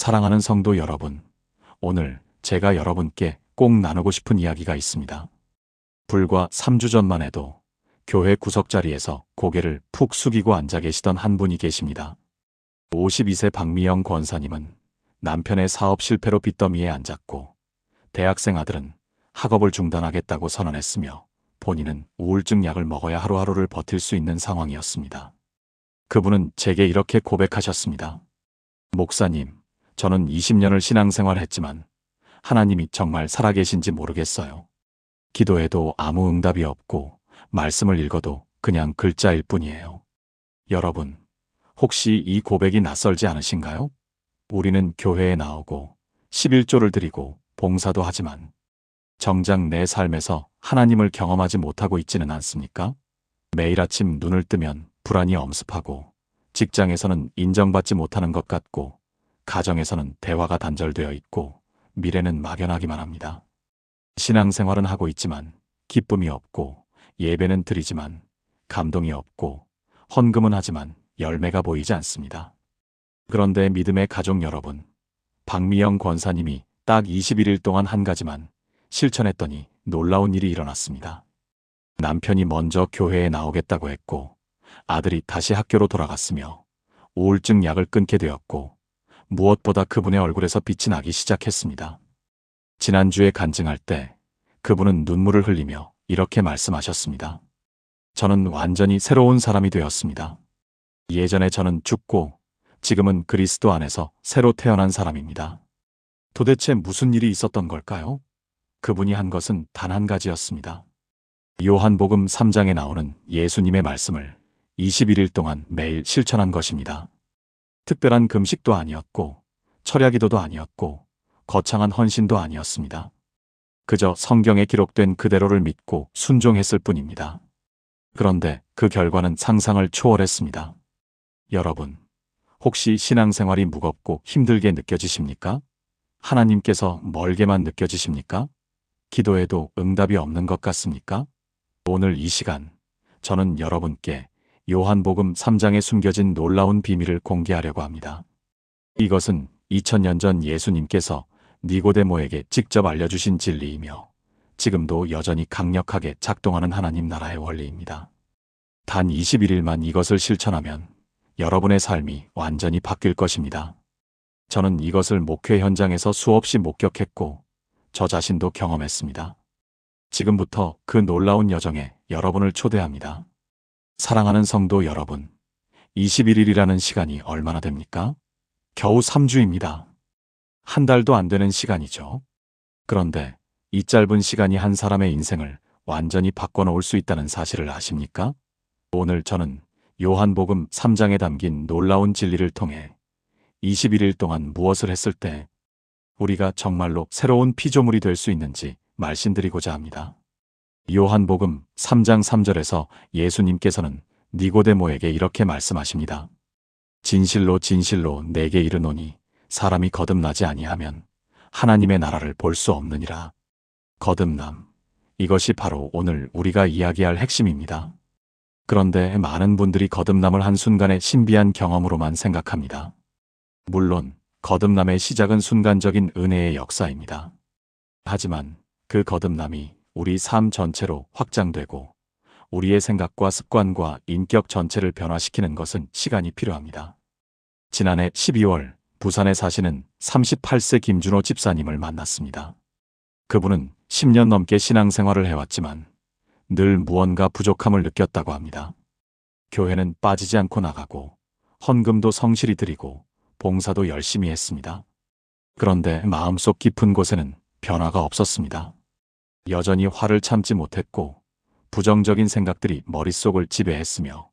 사랑하는 성도 여러분, 오늘 제가 여러분께 꼭 나누고 싶은 이야기가 있습니다. 불과 3주 전만 해도 교회 구석자리에서 고개를 푹 숙이고 앉아 계시던 한 분이 계십니다. 52세 박미영 권사님은 남편의 사업 실패로 빚더미에 앉았고, 대학생 아들은 학업을 중단하겠다고 선언했으며, 본인은 우울증 약을 먹어야 하루하루를 버틸 수 있는 상황이었습니다. 그분은 제게 이렇게 고백하셨습니다. 목사님, 저는 20년을 신앙생활했지만 하나님이 정말 살아계신지 모르겠어요. 기도해도 아무 응답이 없고 말씀을 읽어도 그냥 글자일 뿐이에요. 여러분, 혹시 이 고백이 낯설지 않으신가요? 우리는 교회에 나오고 11조를 드리고 봉사도 하지만 정작 내 삶에서 하나님을 경험하지 못하고 있지는 않습니까? 매일 아침 눈을 뜨면 불안이 엄습하고, 직장에서는 인정받지 못하는 것 같고, 가정에서는 대화가 단절되어 있고, 미래는 막연하기만 합니다. 신앙생활은 하고 있지만 기쁨이 없고, 예배는 드리지만 감동이 없고, 헌금은 하지만 열매가 보이지 않습니다. 그런데 믿음의 가족 여러분, 박미영 권사님이 딱 21일 동안 한 가지만 실천했더니 놀라운 일이 일어났습니다. 남편이 먼저 교회에 나오겠다고 했고, 아들이 다시 학교로 돌아갔으며, 우울증 약을 끊게 되었고, 무엇보다 그분의 얼굴에서 빛이 나기 시작했습니다. 지난주에 간증할 때 그분은 눈물을 흘리며 이렇게 말씀하셨습니다. 저는 완전히 새로운 사람이 되었습니다. 예전에 저는 죽고 지금은 그리스도 안에서 새로 태어난 사람입니다. 도대체 무슨 일이 있었던 걸까요? 그분이 한 것은 단 한 가지였습니다. 요한복음 3장에 나오는 예수님의 말씀을 21일 동안 매일 실천한 것입니다. 특별한 금식도 아니었고, 철야기도도 아니었고, 거창한 헌신도 아니었습니다. 그저 성경에 기록된 그대로를 믿고 순종했을 뿐입니다. 그런데 그 결과는 상상을 초월했습니다. 여러분, 혹시 신앙생활이 무겁고 힘들게 느껴지십니까? 하나님께서 멀게만 느껴지십니까? 기도해도 응답이 없는 것 같습니까? 오늘 이 시간, 저는 여러분께 요한복음 3장에 숨겨진 놀라운 비밀을 공개하려고 합니다. 이것은 2000년 전 예수님께서 니고데모에게 직접 알려주신 진리이며, 지금도 여전히 강력하게 작동하는 하나님 나라의 원리입니다. 단 21일만 이것을 실천하면 여러분의 삶이 완전히 바뀔 것입니다. 저는 이것을 목회 현장에서 수없이 목격했고, 저 자신도 경험했습니다. 지금부터 그 놀라운 여정에 여러분을 초대합니다. 사랑하는 성도 여러분, 21일이라는 시간이 얼마나 됩니까? 겨우 3주입니다. 한 달도 안 되는 시간이죠. 그런데 이 짧은 시간이 한 사람의 인생을 완전히 바꿔놓을 수 있다는 사실을 아십니까? 오늘 저는 요한복음 3장에 담긴 놀라운 진리를 통해 21일 동안 무엇을 했을 때 우리가 정말로 새로운 피조물이 될 수 있는지 말씀드리고자 합니다. 요한복음 3장 3절에서 예수님께서는 니고데모에게 이렇게 말씀하십니다. 진실로 진실로 내게 이르노니 사람이 거듭나지 아니하면 하나님의 나라를 볼 수 없느니라. 거듭남, 이것이 바로 오늘 우리가 이야기할 핵심입니다. 그런데 많은 분들이 거듭남을 한순간의 신비한 경험으로만 생각합니다. 물론 거듭남의 시작은 순간적인 은혜의 역사입니다. 하지만 그 거듭남이 우리 삶 전체로 확장되고 우리의 생각과 습관과 인격 전체를 변화시키는 것은 시간이 필요합니다. 지난해 12월 부산에 사시는 38세 김준호 집사님을 만났습니다. 그분은 10년 넘게 신앙생활을 해왔지만 늘 무언가 부족함을 느꼈다고 합니다. 교회는 빠지지 않고 나가고 헌금도 성실히 드리고 봉사도 열심히 했습니다. 그런데 마음속 깊은 곳에는 변화가 없었습니다. 여전히 화를 참지 못했고 부정적인 생각들이 머릿속을 지배했으며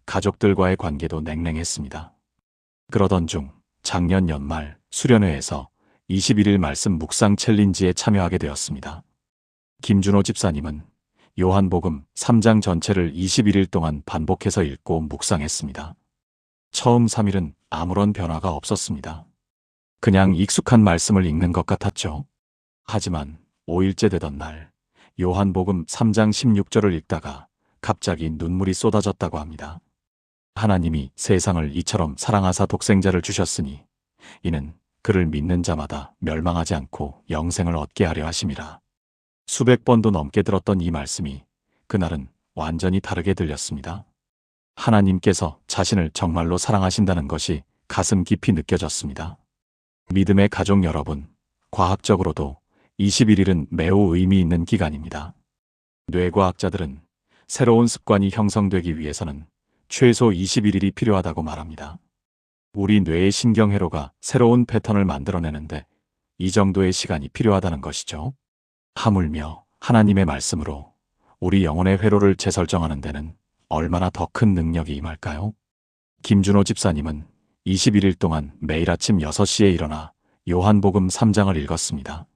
가족들과의 관계도 냉랭했습니다. 그러던 중 작년 연말 수련회에서 21일 말씀 묵상 챌린지에 참여하게 되었습니다. 김준호 집사님은 요한복음 3장 전체를 21일 동안 반복해서 읽고 묵상했습니다. 처음 3일은 아무런 변화가 없었습니다. 그냥 익숙한 말씀을 읽는 것 같았죠. 하지만 5일째 되던 날 요한복음 3장 16절을 읽다가 갑자기 눈물이 쏟아졌다고 합니다. 하나님이 세상을 이처럼 사랑하사 독생자를 주셨으니 이는 그를 믿는 자마다 멸망하지 않고 영생을 얻게 하려 하심이라. 수백 번도 넘게 들었던 이 말씀이 그날은 완전히 다르게 들렸습니다. 하나님께서 자신을 정말로 사랑하신다는 것이 가슴 깊이 느껴졌습니다. 믿음의 가족 여러분, 과학적으로도 21일은 매우 의미 있는 기간입니다. 뇌과학자들은 새로운 습관이 형성되기 위해서는 최소 21일이 필요하다고 말합니다. 우리 뇌의 신경회로가 새로운 패턴을 만들어내는데 이 정도의 시간이 필요하다는 것이죠. 하물며 하나님의 말씀으로 우리 영혼의 회로를 재설정하는 데는 얼마나 더 큰 능력이 임할까요? 김준호 집사님은 21일 동안 매일 아침 6시에 일어나 요한복음 3장을 읽었습니다.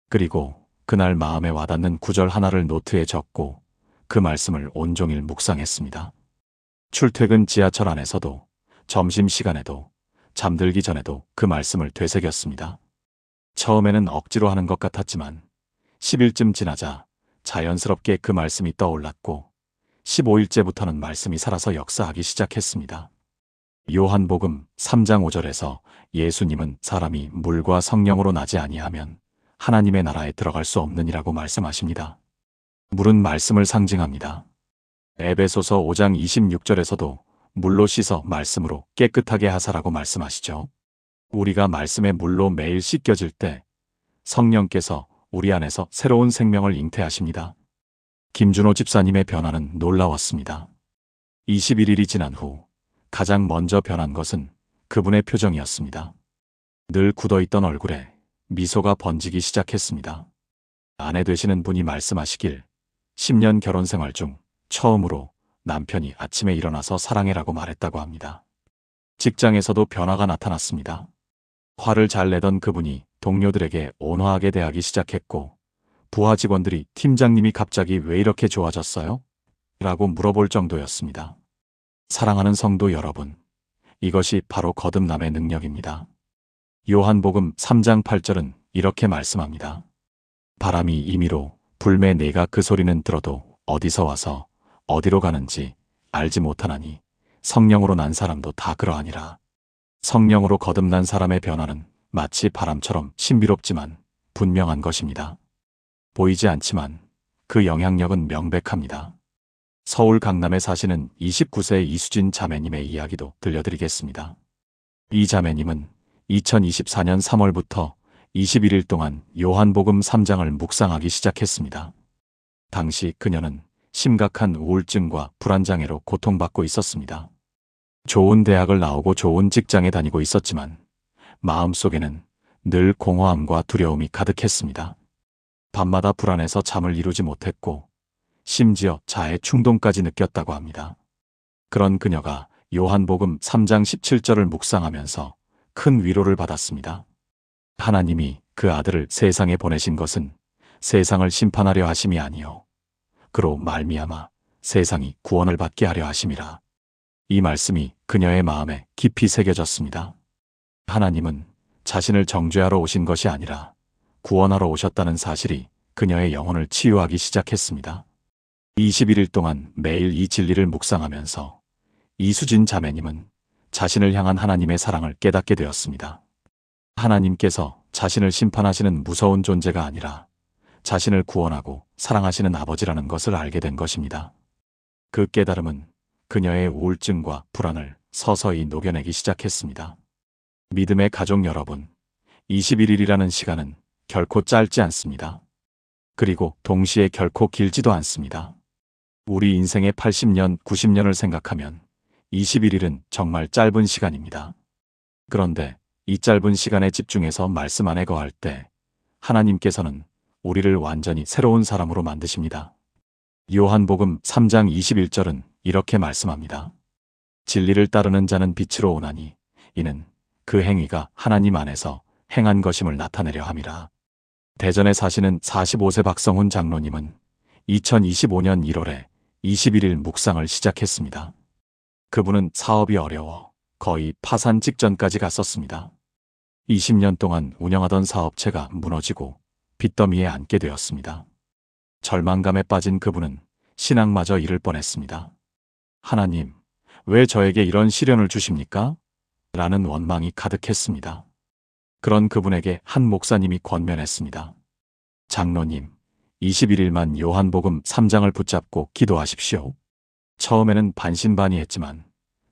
그리고 그날 마음에 와닿는 구절 하나를 노트에 적고 그 말씀을 온종일 묵상했습니다. 출퇴근 지하철 안에서도 점심시간에도 잠들기 전에도 그 말씀을 되새겼습니다. 처음에는 억지로 하는 것 같았지만 10일쯤 지나자 자연스럽게 그 말씀이 떠올랐고 15일째부터는 말씀이 살아서 역사하기 시작했습니다. 요한복음 3장 5절에서 예수님은 사람이 물과 성령으로 나지 아니하면 하나님의 나라에 들어갈 수 없느니라고 말씀하십니다. 물은 말씀을 상징합니다. 에베소서 5장 26절에서도 물로 씻어 말씀으로 깨끗하게 하사라고 말씀하시죠. 우리가 말씀의 물로 매일 씻겨질 때 성령께서 우리 안에서 새로운 생명을 잉태하십니다. 김준호 집사님의 변화는 놀라웠습니다. 21일이 지난 후 가장 먼저 변한 것은 그분의 표정이었습니다. 늘 굳어있던 얼굴에 미소가 번지기 시작했습니다. 아내 되시는 분이 말씀하시길 10년 결혼 생활 중 처음으로 남편이 아침에 일어나서 사랑해라고 말했다고 합니다. 직장에서도 변화가 나타났습니다. 화를 잘 내던 그분이 동료들에게 온화하게 대하기 시작했고 부하 직원들이 팀장님이 갑자기 왜 이렇게 좋아졌어요? 라고 물어볼 정도였습니다. 사랑하는 성도 여러분, 이것이 바로 거듭남의 능력입니다. 요한복음 3장 8절은 이렇게 말씀합니다. 바람이 임의로 불매 내가 그 소리는 들어도 어디서 와서 어디로 가는지 알지 못하나니 성령으로 난 사람도 다 그러하니라. 성령으로 거듭난 사람의 변화는 마치 바람처럼 신비롭지만 분명한 것입니다. 보이지 않지만 그 영향력은 명백합니다. 서울 강남에 사시는 29세 이수진 자매님의 이야기도 들려드리겠습니다. 이 자매님은 2024년 3월부터 21일 동안 요한복음 3장을 묵상하기 시작했습니다. 당시 그녀는 심각한 우울증과 불안장애로 고통받고 있었습니다. 좋은 대학을 나오고 좋은 직장에 다니고 있었지만 마음속에는 늘 공허함과 두려움이 가득했습니다. 밤마다 불안해서 잠을 이루지 못했고 심지어 자해 충동까지 느꼈다고 합니다. 그런 그녀가 요한복음 3장 17절을 묵상하면서 큰 위로를 받았습니다. 하나님이 그 아들을 세상에 보내신 것은 세상을 심판하려 하심이 아니요 그로 말미암아 세상이 구원을 받게 하려 하심이라. 이 말씀이 그녀의 마음에 깊이 새겨졌습니다. 하나님은 자신을 정죄하러 오신 것이 아니라 구원하러 오셨다는 사실이 그녀의 영혼을 치유하기 시작했습니다. 21일 동안 매일 이 진리를 묵상하면서 이수진 자매님은 자신을 향한 하나님의 사랑을 깨닫게 되었습니다. 하나님께서 자신을 심판하시는 무서운 존재가 아니라 자신을 구원하고 사랑하시는 아버지라는 것을 알게 된 것입니다. 그 깨달음은 그녀의 우울증과 불안을 서서히 녹여내기 시작했습니다. 믿음의 가족 여러분, 21일이라는 시간은 결코 짧지 않습니다. 그리고 동시에 결코 길지도 않습니다. 우리 인생의 80년, 90년을 생각하면 21일은 정말 짧은 시간입니다. 그런데 이 짧은 시간에 집중해서 말씀 안에 거할 때 하나님께서는 우리를 완전히 새로운 사람으로 만드십니다. 요한복음 3장 21절은 이렇게 말씀합니다. 진리를 따르는 자는 빛으로 오나니 이는 그 행위가 하나님 안에서 행한 것임을 나타내려 함이라. 대전에 사시는 45세 박성훈 장로님은 2025년 1월에 21일 묵상을 시작했습니다. 그분은 사업이 어려워 거의 파산 직전까지 갔었습니다. 20년 동안 운영하던 사업체가 무너지고 빚더미에 앉게 되었습니다. 절망감에 빠진 그분은 신앙마저 잃을 뻔했습니다. 하나님, 왜 저에게 이런 시련을 주십니까? 라는 원망이 가득했습니다. 그런 그분에게 한 목사님이 권면했습니다. 장로님, 21일만 요한복음 3장을 붙잡고 기도하십시오. 처음에는 반신반의했지만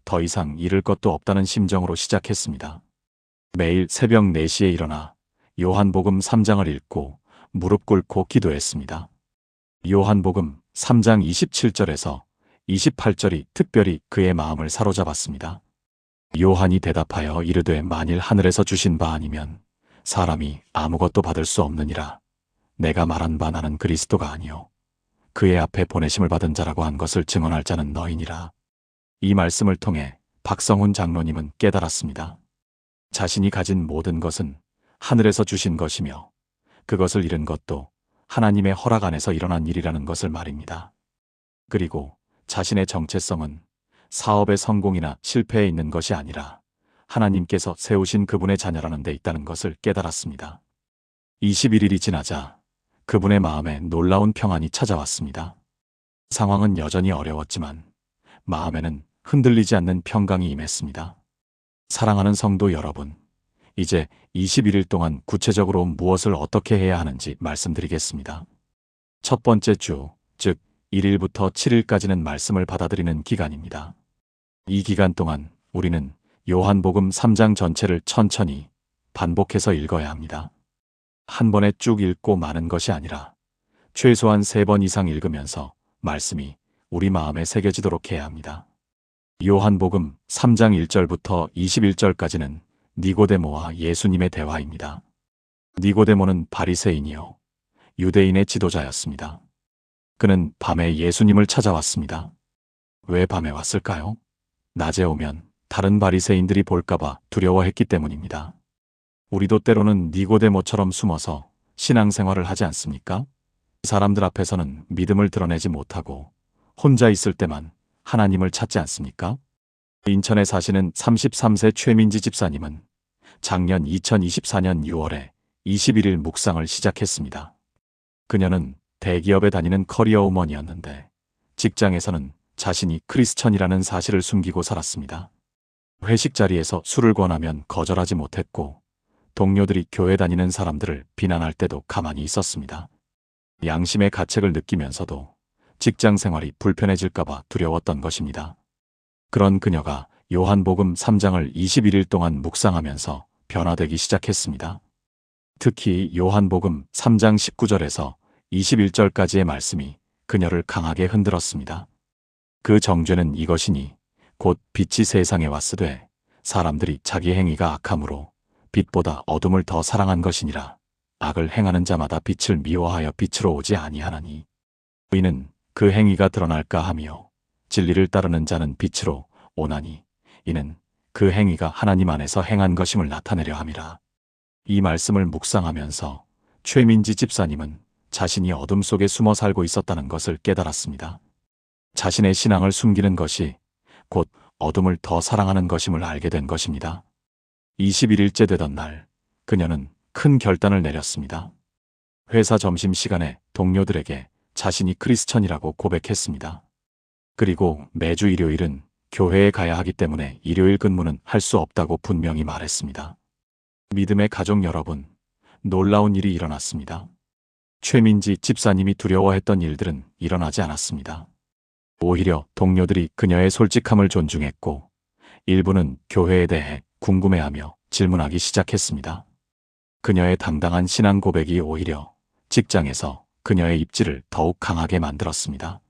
더 이상 잃을 것도 없다는 심정으로 시작했습니다. 매일 새벽 4시에 일어나 요한복음 3장을 읽고 무릎 꿇고 기도했습니다. 요한복음 3장 27절에서 28절이 특별히 그의 마음을 사로잡았습니다. 요한이 대답하여 이르되 만일 하늘에서 주신 바 아니면 사람이 아무것도 받을 수 없느니라. 내가 말한 바 나는 그리스도가 아니요 그의 앞에 보내심을 받은 자라고 한 것을 증언할 자는 너희니라. 이 말씀을 통해 박성훈 장로님은 깨달았습니다. 자신이 가진 모든 것은 하늘에서 주신 것이며 그것을 잃은 것도 하나님의 허락 안에서 일어난 일이라는 것을 말입니다. 그리고 자신의 정체성은 사업의 성공이나 실패에 있는 것이 아니라 하나님께서 세우신 그분의 자녀라는 데 있다는 것을 깨달았습니다. 21일이 지나자 그분의 마음에 놀라운 평안이 찾아왔습니다. 상황은 여전히 어려웠지만 마음에는 흔들리지 않는 평강이 임했습니다. 사랑하는 성도 여러분, 이제 21일 동안 구체적으로 무엇을 어떻게 해야 하는지 말씀드리겠습니다. 첫 번째 주, 즉 1일부터 7일까지는 말씀을 받아들이는 기간입니다. 이 기간 동안 우리는 요한복음 3장 전체를 천천히 반복해서 읽어야 합니다. 한 번에 쭉 읽고 마는 것이 아니라 최소한 3번 이상 읽으면서 말씀이 우리 마음에 새겨지도록 해야 합니다. 요한복음 3장 1절부터 21절까지는 니고데모와 예수님의 대화입니다. 니고데모는 바리새인이요 유대인의 지도자였습니다. 그는 밤에 예수님을 찾아왔습니다. 왜 밤에 왔을까요? 낮에 오면 다른 바리새인들이 볼까봐 두려워했기 때문입니다. 우리도 때로는 니고데모처럼 숨어서 신앙생활을 하지 않습니까? 사람들 앞에서는 믿음을 드러내지 못하고 혼자 있을 때만 하나님을 찾지 않습니까? 인천에 사시는 33세 최민지 집사님은 작년 2024년 6월에 21일 묵상을 시작했습니다. 그녀는 대기업에 다니는 커리어 우먼이었는데 직장에서는 자신이 크리스천이라는 사실을 숨기고 살았습니다. 회식 자리에서 술을 권하면 거절하지 못했고 동료들이 교회 다니는 사람들을 비난할 때도 가만히 있었습니다. 양심의 가책을 느끼면서도 직장 생활이 불편해질까봐 두려웠던 것입니다. 그런 그녀가 요한복음 3장을 21일 동안 묵상하면서 변화되기 시작했습니다. 특히 요한복음 3장 19절에서 21절까지의 말씀이 그녀를 강하게 흔들었습니다. 그 정죄는 이것이니 곧 빛이 세상에 왔으되 사람들이 자기 행위가 악함으로 빛보다 어둠을 더 사랑한 것이니라. 악을 행하는 자마다 빛을 미워하여 빛으로 오지 아니하나니 이는 그 행위가 드러날까 하며 진리를 따르는 자는 빛으로 오나니 이는 그 행위가 하나님 안에서 행한 것임을 나타내려 함이라. 이 말씀을 묵상하면서 최민지 집사님은 자신이 어둠 속에 숨어 살고 있었다는 것을 깨달았습니다. 자신의 신앙을 숨기는 것이 곧 어둠을 더 사랑하는 것임을 알게 된 것입니다. 21일째 되던 날 그녀는 큰 결단을 내렸습니다. 회사 점심시간에 동료들에게 자신이 크리스천이라고 고백했습니다. 그리고 매주 일요일은 교회에 가야 하기 때문에 일요일 근무는 할 수 없다고 분명히 말했습니다. 믿음의 가족 여러분, 놀라운 일이 일어났습니다. 최민지 집사님이 두려워했던 일들은 일어나지 않았습니다. 오히려 동료들이 그녀의 솔직함을 존중했고 일부는 교회에 대해 궁금해하며 질문하기 시작했습니다. 그녀의 당당한 신앙 고백이 오히려 직장에서 그녀의 입지를 더욱 강하게 만들었습니다.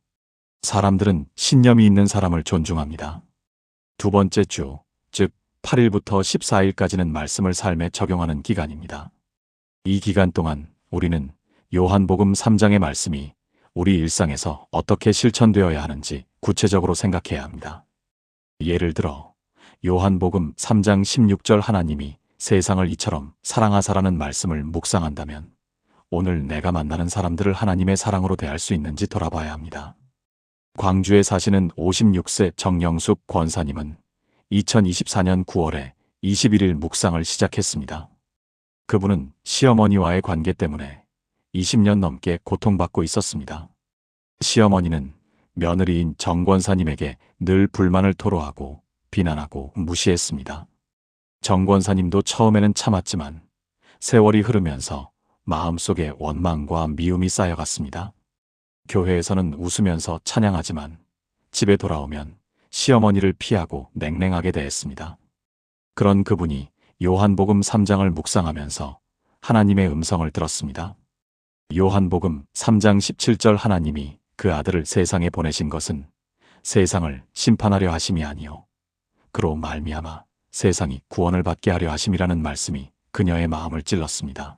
사람들은 신념이 있는 사람을 존중합니다. 두 번째 주, 즉 8일부터 14일까지는 말씀을 삶에 적용하는 기간입니다. 이 기간 동안 우리는 요한복음 3장의 말씀이 우리 일상에서 어떻게 실천되어야 하는지 구체적으로 생각해야 합니다. 예를 들어 요한복음 3장 16절 하나님이 세상을 이처럼 사랑하사라는 말씀을 묵상한다면 오늘 내가 만나는 사람들을 하나님의 사랑으로 대할 수 있는지 돌아봐야 합니다. 광주에 사시는 56세 정영숙 권사님은 2024년 9월에 21일 묵상을 시작했습니다. 그분은 시어머니와의 관계 때문에 20년 넘게 고통받고 있었습니다. 시어머니는 며느리인 정 권사님에게 늘 불만을 토로하고 비난하고 무시했습니다. 정 권사님도 처음에는 참았지만 세월이 흐르면서 마음속에 원망과 미움이 쌓여갔습니다. 교회에서는 웃으면서 찬양하지만 집에 돌아오면 시어머니를 피하고 냉랭하게 대했습니다. 그런 그분이 요한복음 3장을 묵상하면서 하나님의 음성을 들었습니다. 요한복음 3장 17절 하나님이 그 아들을 세상에 보내신 것은 세상을 심판하려 하심이 아니요 그로 말미암아 세상이 구원을 받게 하려 하심이라는 말씀이 그녀의 마음을 찔렀습니다.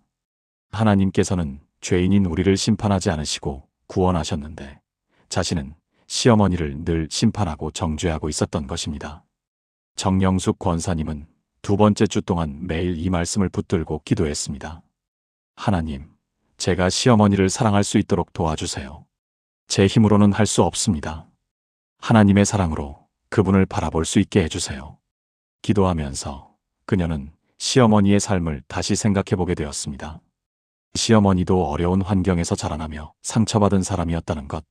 하나님께서는 죄인인 우리를 심판하지 않으시고 구원하셨는데 자신은 시어머니를 늘 심판하고 정죄하고 있었던 것입니다. 정영숙 권사님은 두 번째 주 동안 매일 이 말씀을 붙들고 기도했습니다. 하나님, 제가 시어머니를 사랑할 수 있도록 도와주세요. 제 힘으로는 할 수 없습니다. 하나님의 사랑으로 그분을 바라볼 수 있게 해주세요. 기도하면서 그녀는 시어머니의 삶을 다시 생각해보게 되었습니다. 시어머니도 어려운 환경에서 자라나며 상처받은 사람이었다는 것,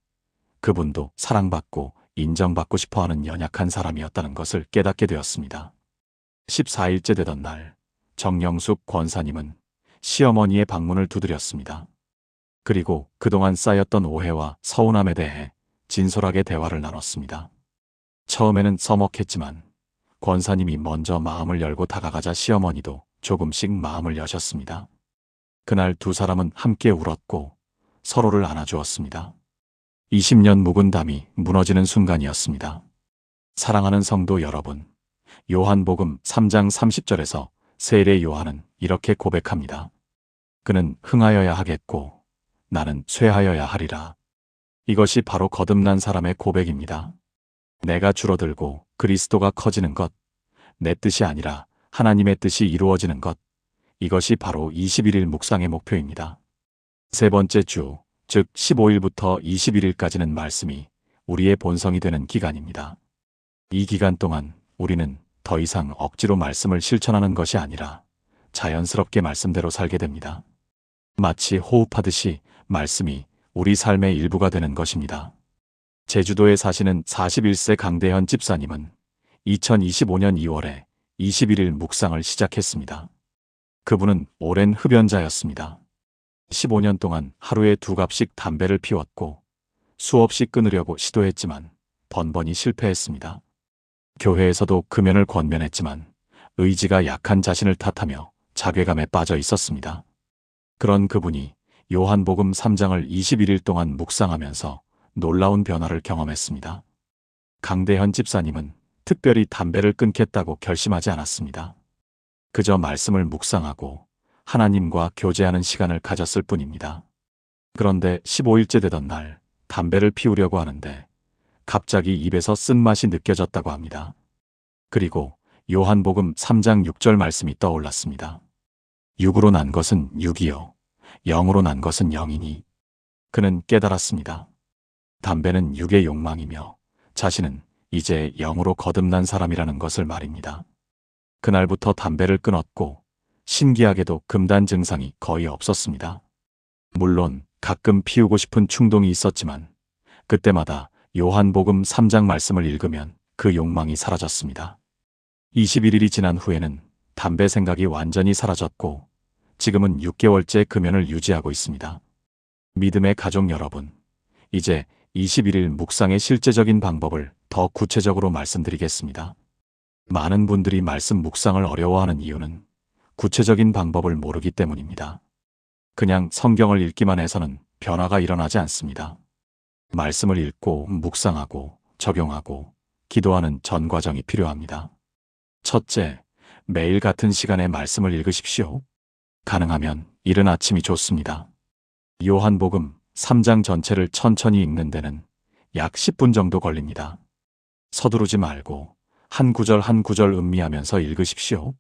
그분도 사랑받고 인정받고 싶어하는 연약한 사람이었다는 것을 깨닫게 되었습니다. 14일째 되던 날, 정영숙 권사님은 시어머니의 방문을 두드렸습니다. 그리고 그동안 쌓였던 오해와 서운함에 대해 진솔하게 대화를 나눴습니다. 처음에는 서먹했지만 권사님이 먼저 마음을 열고 다가가자 시어머니도 조금씩 마음을 여셨습니다. 그날 두 사람은 함께 울었고 서로를 안아주었습니다. 20년 묵은 담이 무너지는 순간이었습니다. 사랑하는 성도 여러분, 요한복음 3장 30절에서 세례 요한은 이렇게 고백합니다. 그는 흥하여야 하겠고 나는 쇠하여야 하리라. 이것이 바로 거듭난 사람의 고백입니다. 내가 줄어들고 그리스도가 커지는 것, 내 뜻이 아니라 하나님의 뜻이 이루어지는 것, 이것이 바로 21일 묵상의 목표입니다. 세 번째 주, 즉 15일부터 21일까지는 말씀이 우리의 본성이 되는 기간입니다. 이 기간 동안 우리는 더 이상 억지로 말씀을 실천하는 것이 아니라 자연스럽게 말씀대로 살게 됩니다. 마치 호흡하듯이 말씀이 우리 삶의 일부가 되는 것입니다. 제주도에 사시는 41세 강대현 집사님은 2025년 2월에 21일 묵상을 시작했습니다. 그분은 오랜 흡연자였습니다. 15년 동안 하루에 2갑씩 담배를 피웠고 수없이 끊으려고 시도했지만 번번이 실패했습니다. 교회에서도 금연을 권면했지만 의지가 약한 자신을 탓하며 자괴감에 빠져 있었습니다. 그런 그분이 요한복음 3장을 21일 동안 묵상하면서 놀라운 변화를 경험했습니다. 강대현 집사님은 특별히 담배를 끊겠다고 결심하지 않았습니다. 그저 말씀을 묵상하고 하나님과 교제하는 시간을 가졌을 뿐입니다. 그런데 15일째 되던 날 담배를 피우려고 하는데 갑자기 입에서 쓴맛이 느껴졌다고 합니다. 그리고 요한복음 3장 6절 말씀이 떠올랐습니다. 육으로 난 것은 육이요 영으로 난 것은 영이니. 그는 깨달았습니다. 담배는 육의 욕망이며 자신은 이제 영으로 거듭난 사람이라는 것을 말입니다. 그날부터 담배를 끊었고 신기하게도 금단 증상이 거의 없었습니다. 물론 가끔 피우고 싶은 충동이 있었지만 그때마다 요한복음 3장 말씀을 읽으면 그 욕망이 사라졌습니다. 21일이 지난 후에는 담배 생각이 완전히 사라졌고 지금은 6개월째 금연을 유지하고 있습니다. 믿음의 가족 여러분, 이제 21일 묵상의 실제적인 방법을 더 구체적으로 말씀드리겠습니다. 많은 분들이 말씀 묵상을 어려워하는 이유는 구체적인 방법을 모르기 때문입니다. 그냥 성경을 읽기만 해서는 변화가 일어나지 않습니다. 말씀을 읽고 묵상하고 적용하고 기도하는 전 과정이 필요합니다. 첫째, 매일 같은 시간에 말씀을 읽으십시오. 가능하면 이른 아침이 좋습니다. 요한복음 3장 전체를 천천히 읽는 데는 약 10분 정도 걸립니다. 서두르지 말고 한 구절 한 구절 음미하면서 읽으십시오.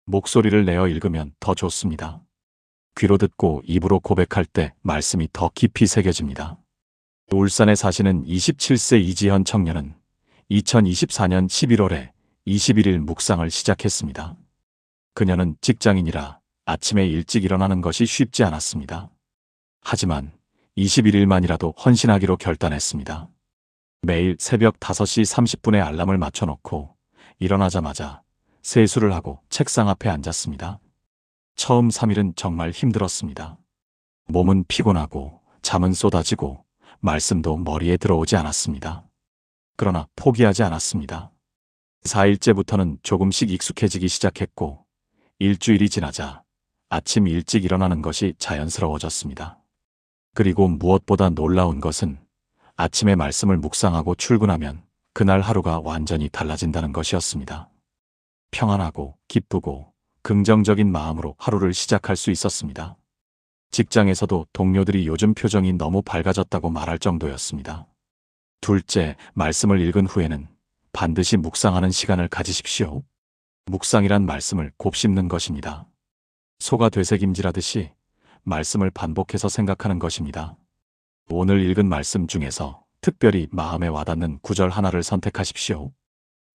목소리를 내어 읽으면 더 좋습니다. 귀로 듣고 입으로 고백할 때 말씀이 더 깊이 새겨집니다. 울산에 사시는 27세 이지현 청년은 2024년 11월에 21일 묵상을 시작했습니다. 그녀는 직장인이라 아침에 일찍 일어나는 것이 쉽지 않았습니다. 하지만 21일만이라도 헌신하기로 결단했습니다. 매일 새벽 5시 30분에 알람을 맞춰놓고 일어나자마자 세수를 하고 책상 앞에 앉았습니다. 처음 3일은 정말 힘들었습니다. 몸은 피곤하고 잠은 쏟아지고 말씀도 머리에 들어오지 않았습니다. 그러나 포기하지 않았습니다. 4일째부터는 조금씩 익숙해지기 시작했고 일주일이 지나자 아침 일찍 일어나는 것이 자연스러워졌습니다. 그리고 무엇보다 놀라운 것은 아침에 말씀을 묵상하고 출근하면 그날 하루가 완전히 달라진다는 것이었습니다. 평안하고 기쁘고 긍정적인 마음으로 하루를 시작할 수 있었습니다. 직장에서도 동료들이 요즘 표정이 너무 밝아졌다고 말할 정도였습니다. 둘째, 말씀을 읽은 후에는 반드시 묵상하는 시간을 가지십시오. 묵상이란 말씀을 곱씹는 것입니다. 소가 되새김질하듯이 말씀을 반복해서 생각하는 것입니다. 오늘 읽은 말씀 중에서 특별히 마음에 와닿는 구절 하나를 선택하십시오.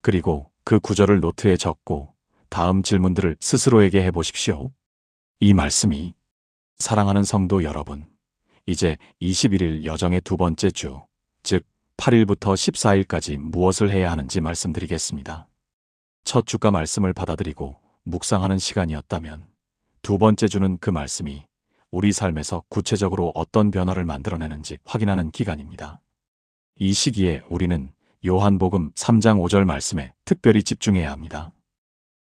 그리고 그 구절을 노트에 적고 다음 질문들을 스스로에게 해보십시오. 이 말씀이 사랑하는 성도 여러분, 이제 21일 여정의 두 번째 주, 즉 8일부터 14일까지 무엇을 해야 하는지 말씀드리겠습니다. 첫 주가 말씀을 받아들이고 묵상하는 시간이었다면 두 번째 주는 그 말씀이 우리 삶에서 구체적으로 어떤 변화를 만들어내는지 확인하는 기간입니다. 이 시기에 우리는 요한복음 3장 5절 말씀에 특별히 집중해야 합니다.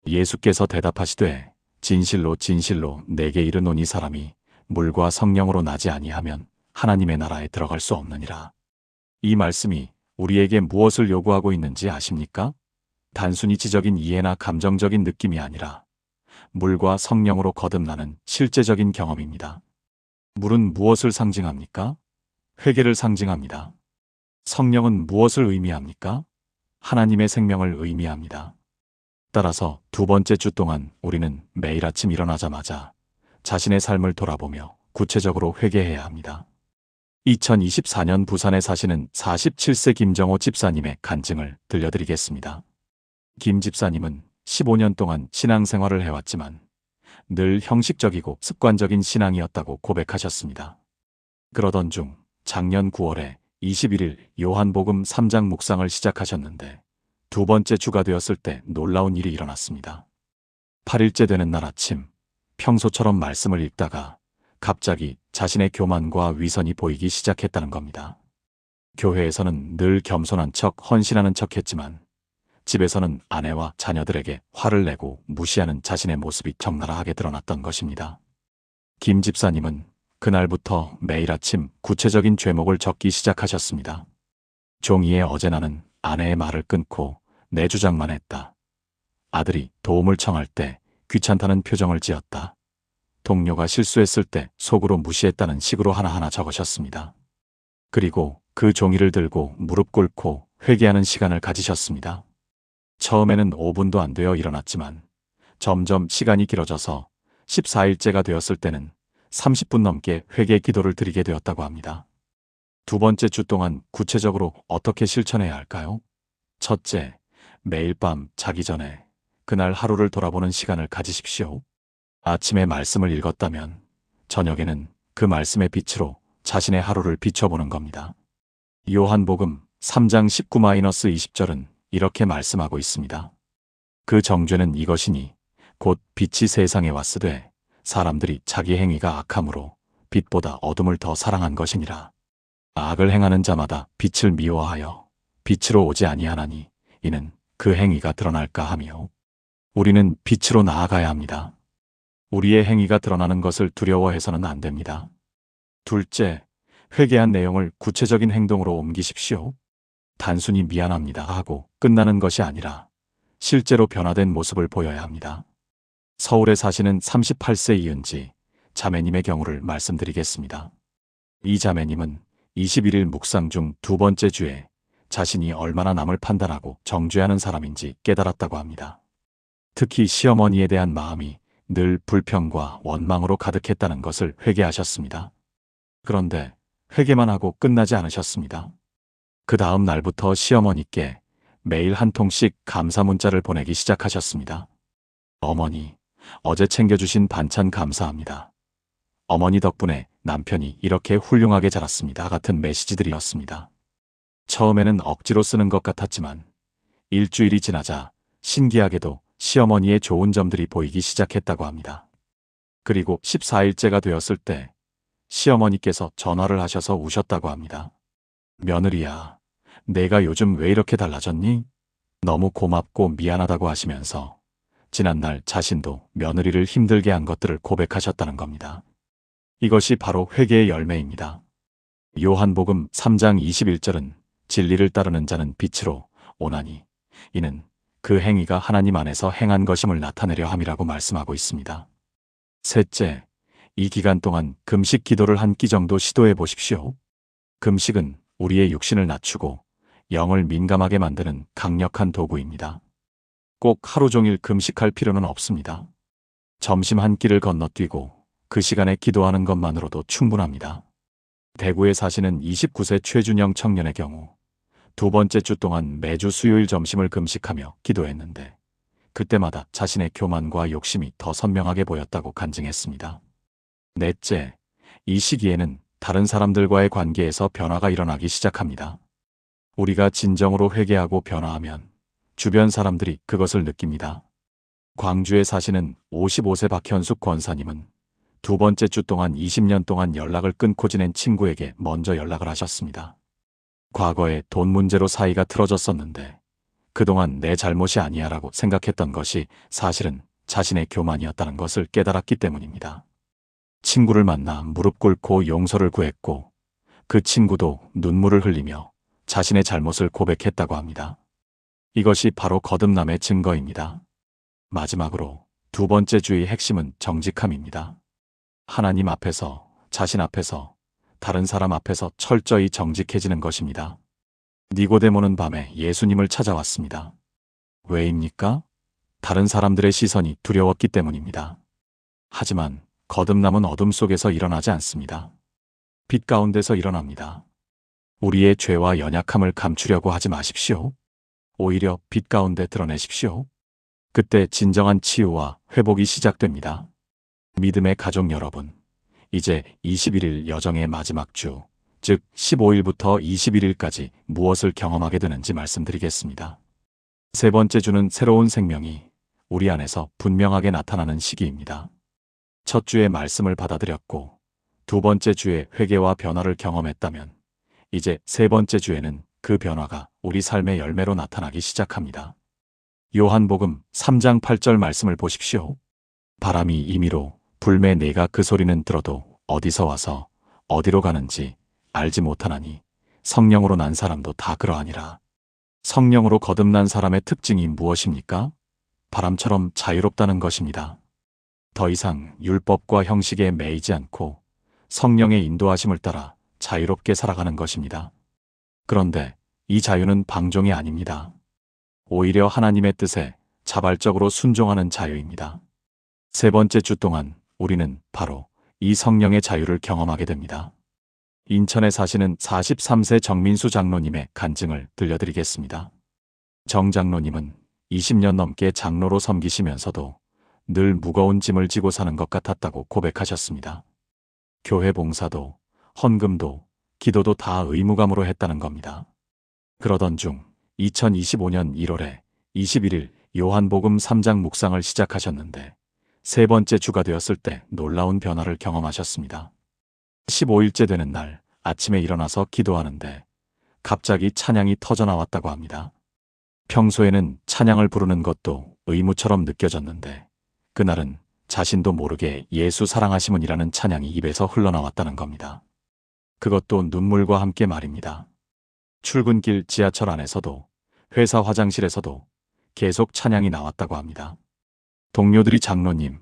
예수께서 대답하시되 진실로 진실로 내게 이르노니 사람이 물과 성령으로 나지 아니하면 하나님의 나라에 들어갈 수 없느니라. 이 말씀이 우리에게 무엇을 요구하고 있는지 아십니까? 단순히 지적인 이해나 감정적인 느낌이 아니라 물과 성령으로 거듭나는 실제적인 경험입니다. 물은 무엇을 상징합니까? 회개를 상징합니다. 성령은 무엇을 의미합니까? 하나님의 생명을 의미합니다. 따라서 두 번째 주 동안 우리는 매일 아침 일어나자마자 자신의 삶을 돌아보며 구체적으로 회개해야 합니다. 2024년 부산에 사시는 47세 김정호 집사님의 간증을 들려드리겠습니다. 김 집사님은 15년 동안 신앙생활을 해왔지만 늘 형식적이고 습관적인 신앙이었다고 고백하셨습니다. 그러던 중 작년 9월에 21일 요한복음 3장 묵상을 시작하셨는데 두 번째 주가 되었을 때 놀라운 일이 일어났습니다. 8일째 되는 날 아침, 평소처럼 말씀을 읽다가 갑자기 자신의 교만과 위선이 보이기 시작했다는 겁니다. 교회에서는 늘 겸손한 척, 헌신하는 척 했지만 집에서는 아내와 자녀들에게 화를 내고 무시하는 자신의 모습이 적나라하게 드러났던 것입니다. 김 집사님은 그날부터 매일 아침 구체적인 죄목을 적기 시작하셨습니다. 종이에 어제 나는 아내의 말을 끊고 내 주장만 했다. 아들이 도움을 청할 때 귀찮다는 표정을 지었다. 동료가 실수했을 때 속으로 무시했다는 식으로 하나하나 적으셨습니다. 그리고 그 종이를 들고 무릎 꿇고 회개하는 시간을 가지셨습니다. 처음에는 5분도 안 되어 일어났지만 점점 시간이 길어져서 14일째가 되었을 때는 30분 넘게 회개 기도를 드리게 되었다고 합니다. 두 번째 주 동안 구체적으로 어떻게 실천해야 할까요? 첫째, 매일 밤 자기 전에 그날 하루를 돌아보는 시간을 가지십시오. 아침에 말씀을 읽었다면 저녁에는 그 말씀의 빛으로 자신의 하루를 비춰보는 겁니다. 요한복음 3장 19-20절은 이렇게 말씀하고 있습니다. 그 정죄는 이것이니 곧 빛이 세상에 왔으되 사람들이 자기 행위가 악함으로 빛보다 어둠을 더 사랑한 것이니라. 악을 행하는 자마다 빛을 미워하여 빛으로 오지 아니하나니 이는 그 행위가 드러날까 하며 우리는 빛으로 나아가야 합니다. 우리의 행위가 드러나는 것을 두려워해서는 안 됩니다. 둘째, 회개한 내용을 구체적인 행동으로 옮기십시오. 단순히 미안합니다 하고 끝나는 것이 아니라 실제로 변화된 모습을 보여야 합니다. 서울에 사시는 38세 이은지 자매님의 경우를 말씀드리겠습니다. 이 자매님은 21일 묵상 중 두 번째 주에 자신이 얼마나 남을 판단하고 정죄하는 사람인지 깨달았다고 합니다. 특히 시어머니에 대한 마음이 늘 불평과 원망으로 가득했다는 것을 회개하셨습니다. 그런데 회개만 하고 끝나지 않으셨습니다. 그 다음 날부터 시어머니께 매일 한 통씩 감사 문자를 보내기 시작하셨습니다. 어머니, 어제 챙겨주신 반찬 감사합니다. 어머니 덕분에 남편이 이렇게 훌륭하게 자랐습니다. 같은 메시지들이었습니다. 처음에는 억지로 쓰는 것 같았지만 일주일이 지나자 신기하게도 시어머니의 좋은 점들이 보이기 시작했다고 합니다. 그리고 14일째가 되었을 때 시어머니께서 전화를 하셔서 우셨다고 합니다. 며느리야, 내가 요즘 왜 이렇게 달라졌니? 너무 고맙고 미안하다고 하시면서 지난날 자신도 며느리를 힘들게 한 것들을 고백하셨다는 겁니다. 이것이 바로 회개의 열매입니다. 요한복음 3장 21절은 진리를 따르는 자는 빛으로 오나니 이는 그 행위가 하나님 안에서 행한 것임을 나타내려 함이라고 말씀하고 있습니다. 셋째, 이 기간 동안 금식 기도를 한 끼 정도 시도해 보십시오. 금식은 우리의 육신을 낮추고 영을 민감하게 만드는 강력한 도구입니다. 꼭 하루 종일 금식할 필요는 없습니다. 점심 한 끼를 건너뛰고 그 시간에 기도하는 것만으로도 충분합니다. 대구에 사시는 29세 최준영 청년의 경우 두 번째 주 동안 매주 수요일 점심을 금식하며 기도했는데 그때마다 자신의 교만과 욕심이 더 선명하게 보였다고 간증했습니다. 넷째, 이 시기에는 다른 사람들과의 관계에서 변화가 일어나기 시작합니다. 우리가 진정으로 회개하고 변화하면 주변 사람들이 그것을 느낍니다. 광주에 사시는 55세 박현숙 권사님은 두 번째 주 동안 20년 동안 연락을 끊고 지낸 친구에게 먼저 연락을 하셨습니다. 과거에 돈 문제로 사이가 틀어졌었는데 그동안 내 잘못이 아니야 라고 생각했던 것이 사실은 자신의 교만이었다는 것을 깨달았기 때문입니다. 친구를 만나 무릎 꿇고 용서를 구했고 그 친구도 눈물을 흘리며 자신의 잘못을 고백했다고 합니다. 이것이 바로 거듭남의 증거입니다. 마지막으로 두 번째 주의 핵심은 정직함입니다. 하나님 앞에서, 자신 앞에서, 다른 사람 앞에서 철저히 정직해지는 것입니다. 니고데모는 밤에 예수님을 찾아왔습니다. 왜입니까? 다른 사람들의 시선이 두려웠기 때문입니다. 하지만 거듭남은 어둠 속에서 일어나지 않습니다. 빛 가운데서 일어납니다. 우리의 죄와 연약함을 감추려고 하지 마십시오. 오히려 빛 가운데 드러내십시오. 그때 진정한 치유와 회복이 시작됩니다. 믿음의 가족 여러분, 이제 21일 여정의 마지막 주, 즉 15일부터 21일까지 무엇을 경험하게 되는지 말씀드리겠습니다. 세 번째 주는 새로운 생명이 우리 안에서 분명하게 나타나는 시기입니다. 첫 주의 말씀을 받아들였고 두 번째 주에 회개와 변화를 경험했다면 이제 세 번째 주에는 그 변화가 우리 삶의 열매로 나타나기 시작합니다. 요한복음 3장 8절 말씀을 보십시오. 바람이 임의로 불매 내가 그 소리는 들어도 어디서 와서 어디로 가는지 알지 못하나니 성령으로 난 사람도 다 그러하니라. 성령으로 거듭난 사람의 특징이 무엇입니까? 바람처럼 자유롭다는 것입니다. 더 이상 율법과 형식에 매이지 않고 성령의 인도하심을 따라 자유롭게 살아가는 것입니다. 그런데 이 자유는 방종이 아닙니다. 오히려 하나님의 뜻에 자발적으로 순종하는 자유입니다. 세 번째 주 동안 우리는 바로 이 성령의 자유를 경험하게 됩니다. 인천에 사시는 43세 정민수 장로님의 간증을 들려드리겠습니다. 정 장로님은 20년 넘게 장로로 섬기시면서도 늘 무거운 짐을 지고 사는 것 같았다고 고백하셨습니다. 교회 봉사도, 헌금도, 기도도 다 의무감으로 했다는 겁니다. 그러던 중 2025년 1월에 21일 요한복음 3장 묵상을 시작하셨는데 세 번째 주가 되었을 때 놀라운 변화를 경험하셨습니다. 15일째 되는 날 아침에 일어나서 기도하는데 갑자기 찬양이 터져나왔다고 합니다. 평소에는 찬양을 부르는 것도 의무처럼 느껴졌는데 그날은 자신도 모르게 예수 사랑하심은이라는 찬양이 입에서 흘러나왔다는 겁니다. 그것도 눈물과 함께 말입니다. 출근길 지하철 안에서도 회사 화장실에서도 계속 찬양이 나왔다고 합니다. 동료들이 장로님,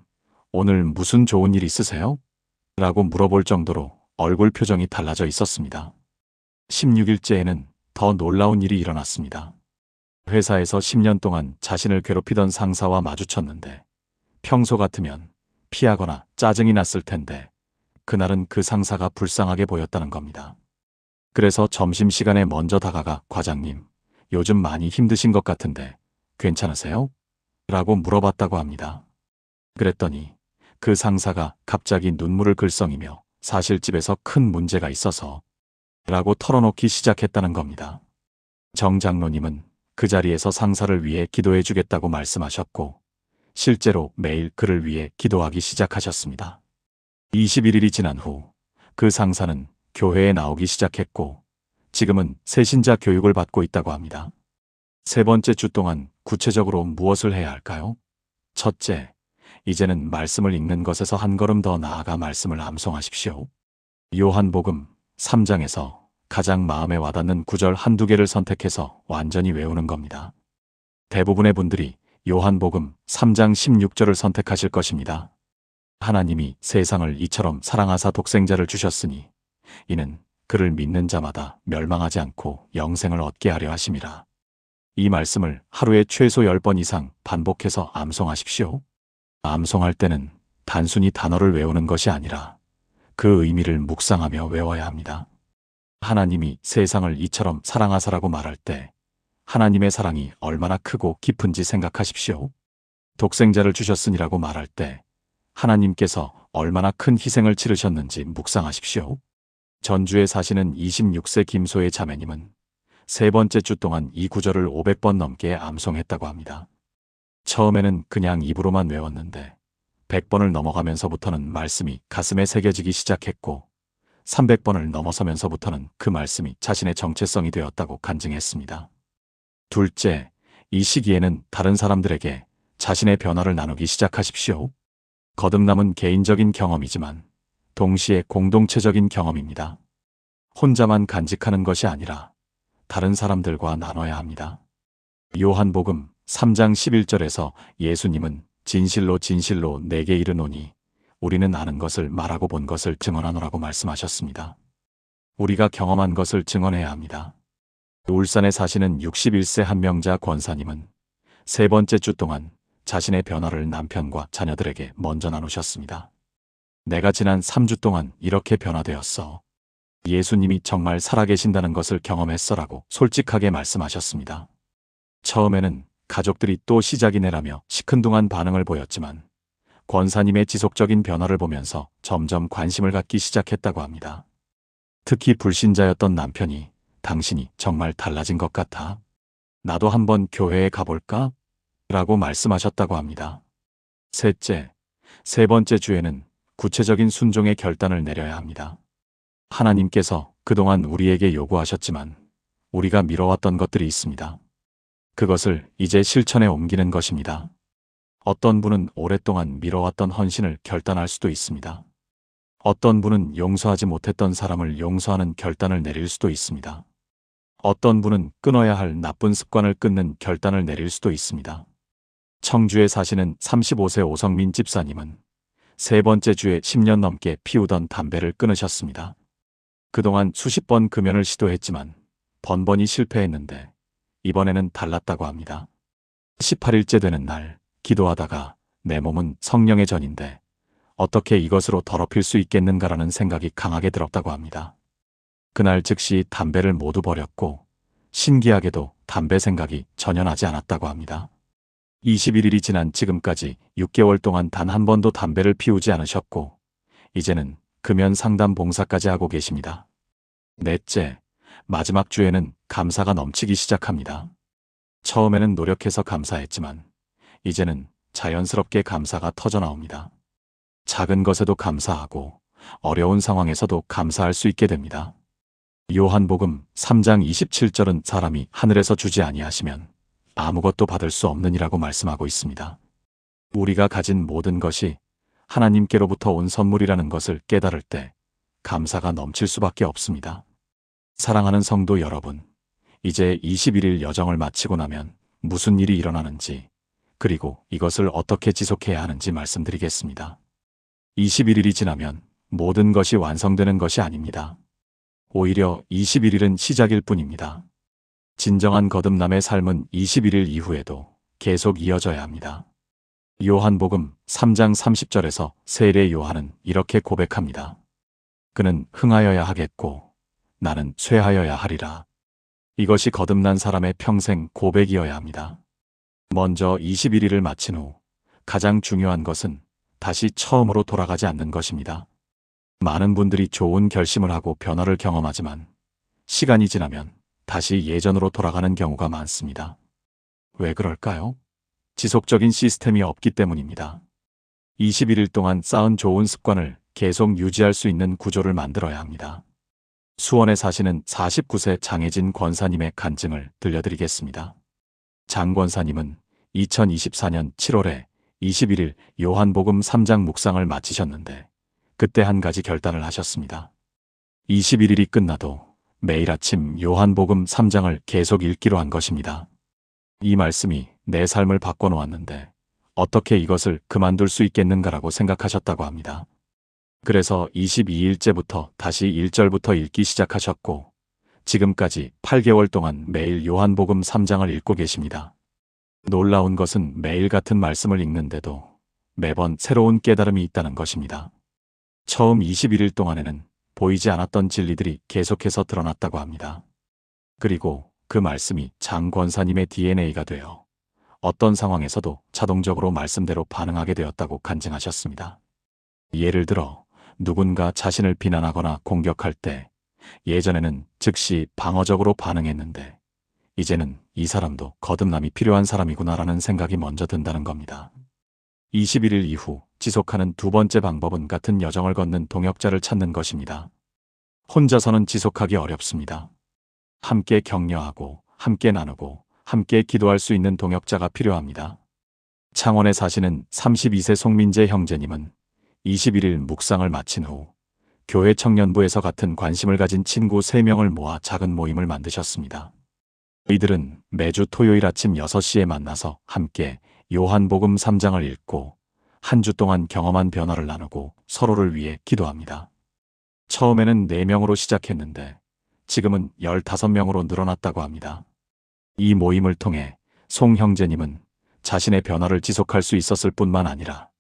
오늘 무슨 좋은 일 있으세요? 라고 물어볼 정도로 얼굴 표정이 달라져 있었습니다. 16일째에는 더 놀라운 일이 일어났습니다. 회사에서 10년 동안 자신을 괴롭히던 상사와 마주쳤는데 평소 같으면 피하거나 짜증이 났을 텐데 그날은 그 상사가 불쌍하게 보였다는 겁니다. 그래서 점심시간에 먼저 다가가 과장님, 요즘 많이 힘드신 것 같은데 괜찮으세요? 라고 물어봤다고 합니다. 그랬더니 그 상사가 갑자기 눈물을 글썽이며 사실 집에서 큰 문제가 있어서 라고 털어놓기 시작했다는 겁니다. 정 장로님은 그 자리에서 상사를 위해 기도해 주겠다고 말씀하셨고 실제로 매일 그를 위해 기도하기 시작하셨습니다. 21일이 지난 후 그 상사는 교회에 나오기 시작했고 지금은 새신자 교육을 받고 있다고 합니다. 세 번째 주 동안 구체적으로 무엇을 해야 할까요? 첫째, 이제는 말씀을 읽는 것에서 한 걸음 더 나아가 말씀을 암송하십시오. 요한복음 3장에서 가장 마음에 와닿는 구절 한두 개를 선택해서 완전히 외우는 겁니다. 대부분의 분들이 요한복음 3장 16절을 선택하실 것입니다. 하나님이 세상을 이처럼 사랑하사 독생자를 주셨으니 이는 그를 믿는 자마다 멸망하지 않고 영생을 얻게 하려 하심이라. 이 말씀을 하루에 최소 10번 이상 반복해서 암송하십시오. 암송할 때는 단순히 단어를 외우는 것이 아니라 그 의미를 묵상하며 외워야 합니다. 하나님이 세상을 이처럼 사랑하사라고 말할 때 하나님의 사랑이 얼마나 크고 깊은지 생각하십시오. 독생자를 주셨으니라고 말할 때 하나님께서 얼마나 큰 희생을 치르셨는지 묵상하십시오. 전주에 사시는 26세 김소의 자매님은 세 번째 주 동안 이 구절을 500번 넘게 암송했다고 합니다. 처음에는 그냥 입으로만 외웠는데 100번을 넘어가면서부터는 말씀이 가슴에 새겨지기 시작했고 300번을 넘어서면서부터는 그 말씀이 자신의 정체성이 되었다고 간증했습니다. 둘째, 이 시기에는 다른 사람들에게 자신의 변화를 나누기 시작하십시오. 거듭남은 개인적인 경험이지만 동시에 공동체적인 경험입니다. 혼자만 간직하는 것이 아니라 다른 사람들과 나눠야 합니다. 요한복음 3장 11절에서 예수님은 진실로 진실로 내게 이르노니 우리는 아는 것을 말하고 본 것을 증언하노라고 말씀하셨습니다. 우리가 경험한 것을 증언해야 합니다. 울산에 사시는 61세 한명자 권사님은 세 번째 주 동안 자신의 변화를 남편과 자녀들에게 먼저 나누셨습니다. 내가 지난 3주 동안 이렇게 변화되었어. 예수님이 정말 살아계신다는 것을 경험했어라고 솔직하게 말씀하셨습니다. 처음에는 가족들이 또 시작이네라며 시큰둥한 반응을 보였지만 권사님의 지속적인 변화를 보면서 점점 관심을 갖기 시작했다고 합니다. 특히 불신자였던 남편이 당신이 정말 달라진 것 같아. 나도 한번 교회에 가볼까? 라고 말씀하셨다고 합니다. 셋째, 세 번째 주에는 구체적인 순종의 결단을 내려야 합니다. 하나님께서 그동안 우리에게 요구하셨지만 우리가 미뤄왔던 것들이 있습니다. 그것을 이제 실천에 옮기는 것입니다. 어떤 분은 오랫동안 미뤄왔던 헌신을 결단할 수도 있습니다. 어떤 분은 용서하지 못했던 사람을 용서하는 결단을 내릴 수도 있습니다. 어떤 분은 끊어야 할 나쁜 습관을 끊는 결단을 내릴 수도 있습니다. 청주에 사시는 35세 오성민 집사님은 세 번째 주에 10년 넘게 피우던 담배를 끊으셨습니다. 그동안 수십 번 금연을 시도했지만 번번이 실패했는데 이번에는 달랐다고 합니다. 18일째 되는 날 기도하다가 내 몸은 성령의 전인데 어떻게 이것으로 더럽힐 수 있겠는가라는 생각이 강하게 들었다고 합니다. 그날 즉시 담배를 모두 버렸고 신기하게도 담배 생각이 전혀 나지 않았다고 합니다. 21일이 지난 지금까지 6개월 동안 단 한 번도 담배를 피우지 않으셨고 이제는 금연 상담 봉사까지 하고 계십니다. 넷째, 마지막 주에는 감사가 넘치기 시작합니다. 처음에는 노력해서 감사했지만 이제는 자연스럽게 감사가 터져나옵니다. 작은 것에도 감사하고 어려운 상황에서도 감사할 수 있게 됩니다. 요한복음 3장 27절은 사람이 하늘에서 주지 아니하시면 아무것도 받을 수 없느니라고 말씀하고 있습니다. 우리가 가진 모든 것이 하나님께로부터 온 선물이라는 것을 깨달을 때 감사가 넘칠 수밖에 없습니다. 사랑하는 성도 여러분, 이제 21일 여정을 마치고 나면 무슨 일이 일어나는지 그리고 이것을 어떻게 지속해야 하는지 말씀드리겠습니다. 21일이 지나면 모든 것이 완성되는 것이 아닙니다. 오히려 21일은 시작일 뿐입니다. 진정한 거듭남의 삶은 21일 이후에도 계속 이어져야 합니다. 요한복음 3장 30절에서 세례 요한은 이렇게 고백합니다. 그는 흥하여야 하겠고 나는 쇠하여야 하리라. 이것이 거듭난 사람의 평생 고백이어야 합니다. 먼저 21일을 마친 후 가장 중요한 것은 다시 처음으로 돌아가지 않는 것입니다. 많은 분들이 좋은 결심을 하고 변화를 경험하지만 시간이 지나면 다시 예전으로 돌아가는 경우가 많습니다. 왜 그럴까요? 지속적인 시스템이 없기 때문입니다. 21일 동안 쌓은 좋은 습관을 계속 유지할 수 있는 구조를 만들어야 합니다. 수원에 사시는 49세 장혜진 권사님의 간증을 들려드리겠습니다. 장 권사님은 2024년 7월에 21일 요한복음 3장 묵상을 마치셨는데 그때 한 가지 결단을 하셨습니다. 21일이 끝나도 매일 아침 요한복음 3장을 계속 읽기로 한 것입니다. 이 말씀이 내 삶을 바꿔놓았는데 어떻게 이것을 그만둘 수 있겠는가라고 생각하셨다고 합니다. 그래서 22일째부터 다시 1절부터 읽기 시작하셨고 지금까지 8개월 동안 매일 요한복음 3장을 읽고 계십니다. 놀라운 것은 매일 같은 말씀을 읽는데도 매번 새로운 깨달음이 있다는 것입니다. 처음 21일 동안에는 보이지 않았던 진리들이 계속해서 드러났다고 합니다. 그리고 그 말씀이 장 권사님의 DNA가 되어 어떤 상황에서도 자동적으로 말씀대로 반응하게 되었다고 간증하셨습니다. 예를 들어 누군가 자신을 비난하거나 공격할 때 예전에는 즉시 방어적으로 반응했는데 이제는 이 사람도 거듭남이 필요한 사람이구나라는 생각이 먼저 든다는 겁니다. 21일 이후 지속하는 두 번째 방법은 같은 여정을 걷는 동역자를 찾는 것입니다. 혼자서는 지속하기 어렵습니다. 함께 격려하고 함께 나누고 함께 기도할 수 있는 동역자가 필요합니다. 창원에 사시는 32세 송민재 형제님은 21일 묵상을 마친 후 교회 청년부에서 같은 관심을 가진 친구 3명을 모아 작은 모임을 만드셨습니다. 이들은 매주 토요일 아침 6시에 만나서 함께 요한복음 3장을 읽고 한 주 동안 경험한 변화를 나누고 서로를 위해 기도합니다. 처음에는 4명으로 시작했는데 지금은 15명으로 늘어났다고 합니다. 이 모임을 통해 송 형제님은 자신의 변화를 지속할 수 있었을 뿐만 아니라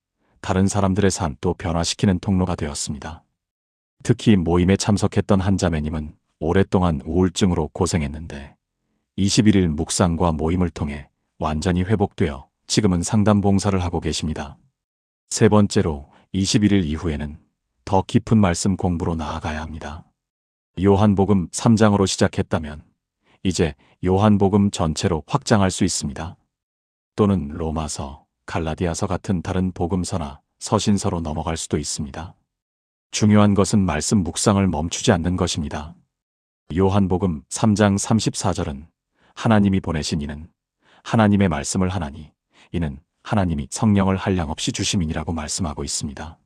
다른 사람들의 삶도 변화시키는 통로가 되었습니다. 특히 모임에 참석했던 한 자매님은 오랫동안 우울증으로 고생했는데 21일 묵상과 모임을 통해 완전히 회복되어 지금은 상담 봉사를 하고 계십니다. 세 번째로 21일 이후에는 더 깊은 말씀 공부로 나아가야 합니다. 요한복음 3장으로 시작했다면 이제 요한복음 전체로 확장할 수 있습니다. 또는 로마서, 갈라디아서 같은 다른 복음서나 서신서로 넘어갈 수도 있습니다. 중요한 것은 말씀 묵상을 멈추지 않는 것입니다. 요한복음 3장 34절은 하나님이 보내신 이는 하나님의 말씀을 하나니 이는 하나님이 성령을 한량없이 주심이니라고 말씀하고 있습니다.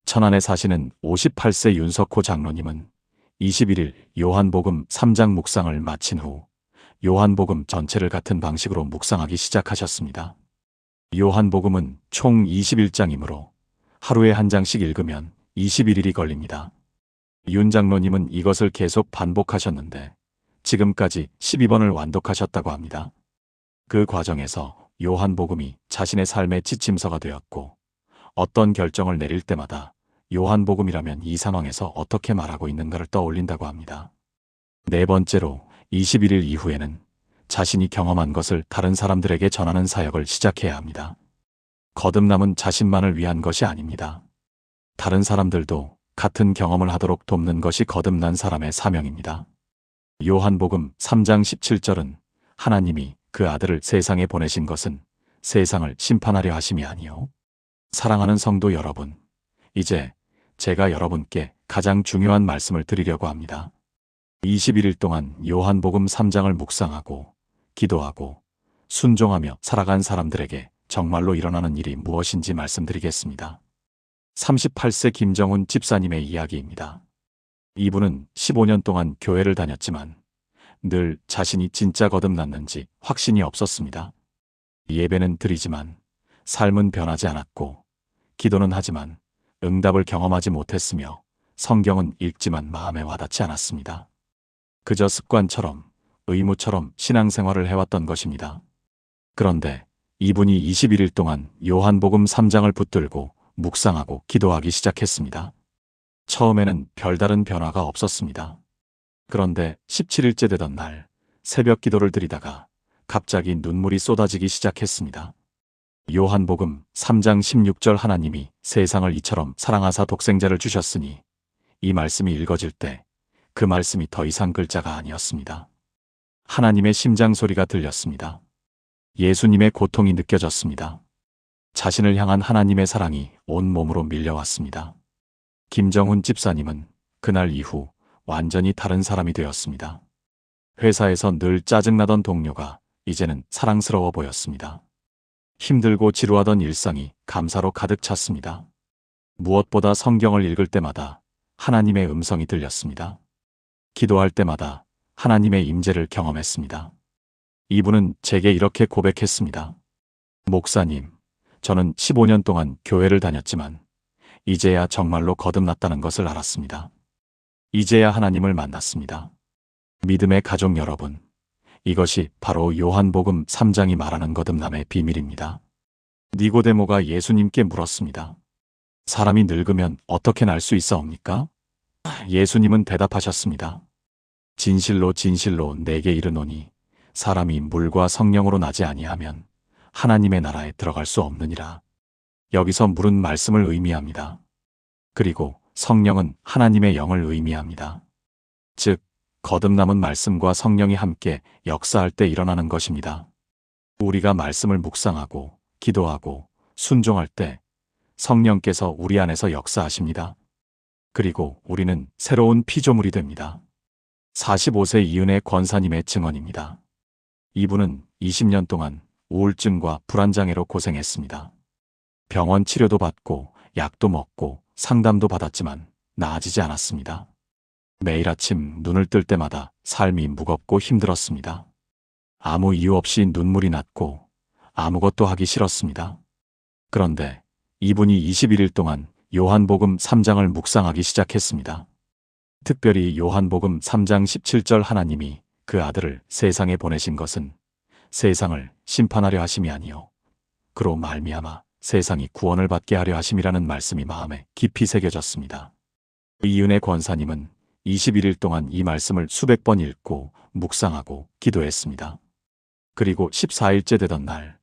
천안에 사시는 58세 윤석호 장로님은 21일 요한복음 3장 묵상을 마친 후 요한복음 전체를 같은 방식으로 묵상하기 시작하셨습니다. 요한복음은 총 21장이므로 하루에 한 장씩 읽으면 21일이 걸립니다. 윤 장로님은 이것을 계속 반복하셨는데 지금까지 12번을 완독하셨다고 합니다. 그 과정에서 요한복음이 자신의 삶의 지침서가 되었고 어떤 결정을 내릴 때마다 요한복음이라면 이 상황에서 어떻게 말하고 있는가를 떠올린다고 합니다. 네 번째로 21일 이후에는 자신이 경험한 것을 다른 사람들에게 전하는 사역을 시작해야 합니다. 거듭남은 자신만을 위한 것이 아닙니다. 다른 사람들도 같은 경험을 하도록 돕는 것이 거듭난 사람의 사명입니다. 요한복음 3장 17절은 하나님이 그 아들을 세상에 보내신 것은 세상을 심판하려 하심이 아니요 사랑하는 성도 여러분, 이제 제가 여러분께 가장 중요한 말씀을 드리려고 합니다. 21일 동안 요한복음 3장을 묵상하고 기도하고 순종하며 살아간 사람들에게 정말로 일어나는 일이 무엇인지 말씀드리겠습니다. 38세 김정훈 집사님의 이야기입니다. 이분은 15년 동안 교회를 다녔지만 늘 자신이 진짜 거듭났는지 확신이 없었습니다. 예배는 드리지만 삶은 변하지 않았고 기도는 하지만 응답을 경험하지 못했으며 성경은 읽지만 마음에 와닿지 않았습니다. 그저 습관처럼 의무처럼 신앙생활을 해왔던 것입니다. 그런데 이분이 21일 동안 요한복음 3장을 붙들고 묵상하고 기도하기 시작했습니다. 처음에는 별다른 변화가 없었습니다. 그런데 17일째 되던 날 새벽 기도를 드리다가 갑자기 눈물이 쏟아지기 시작했습니다. 요한복음 3장 16절 하나님이 세상을 이처럼 사랑하사 독생자를 주셨으니 이 말씀이 읽어질 때 그 말씀이 더 이상 글자가 아니었습니다. 하나님의 심장 소리가 들렸습니다. 예수님의 고통이 느껴졌습니다. 자신을 향한 하나님의 사랑이 온 몸으로 밀려왔습니다. 김정훈 집사님은 그날 이후 완전히 다른 사람이 되었습니다. 회사에서 늘 짜증나던 동료가 이제는 사랑스러워 보였습니다. 힘들고 지루하던 일상이 감사로 가득 찼습니다. 무엇보다 성경을 읽을 때마다 하나님의 음성이 들렸습니다. 기도할 때마다 하나님의 임재를 경험했습니다. 이분은 제게 이렇게 고백했습니다. 목사님, 저는 15년 동안 교회를 다녔지만 이제야 정말로 거듭났다는 것을 알았습니다. 이제야 하나님을 만났습니다. 믿음의 가족 여러분, 이것이 바로 요한복음 3장이 말하는 거듭남의 비밀입니다. 니고데모가 예수님께 물었습니다. 사람이 늙으면 어떻게 날 수 있사옵니까? 예수님은 대답하셨습니다. 진실로 진실로 내게 이르노니 사람이 물과 성령으로 나지 아니하면 하나님의 나라에 들어갈 수 없느니라. 여기서 물은 말씀을 의미합니다. 그리고 성령은 하나님의 영을 의미합니다. 즉, 거듭남은 말씀과 성령이 함께 역사할 때 일어나는 것입니다. 우리가 말씀을 묵상하고 기도하고 순종할 때 성령께서 우리 안에서 역사하십니다. 그리고 우리는 새로운 피조물이 됩니다. 45세 이은혜 권사님의 증언입니다. 이분은 20년 동안 우울증과 불안장애로 고생했습니다. 병원 치료도 받고 약도 먹고 상담도 받았지만 나아지지 않았습니다. 매일 아침 눈을 뜰 때마다 삶이 무겁고 힘들었습니다. 아무 이유 없이 눈물이 났고 아무것도 하기 싫었습니다. 그런데 이분이 21일 동안 요한복음 3장을 묵상하기 시작했습니다. 특별히 요한복음 3장 17절 하나님이 그 아들을 세상에 보내신 것은 세상을 심판하려 하심이 아니요 그로 말미암아 세상이 구원을 받게 하려 하심이라는 말씀이 마음에 깊이 새겨졌습니다. 이은혜 권사님은 21일 동안 이 말씀을 수백 번 읽고 묵상하고 기도했습니다. 그리고 14일째 되던 날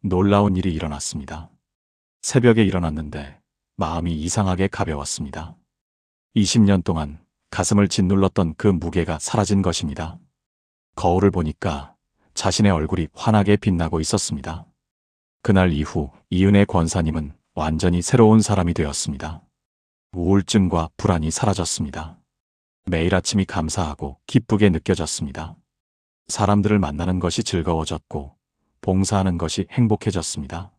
놀라운 일이 일어났습니다. 새벽에 일어났는데 마음이 이상하게 가벼웠습니다. 20년 동안 가슴을 짓눌렀던 그 무게가 사라진 것입니다. 거울을 보니까 자신의 얼굴이 환하게 빛나고 있었습니다. 그날 이후 이은혜 권사님은 완전히 새로운 사람이 되었습니다. 우울증과 불안이 사라졌습니다. 매일 아침이 감사하고 기쁘게 느껴졌습니다. 사람들을 만나는 것이 즐거워졌고 봉사하는 것이 행복해졌습니다.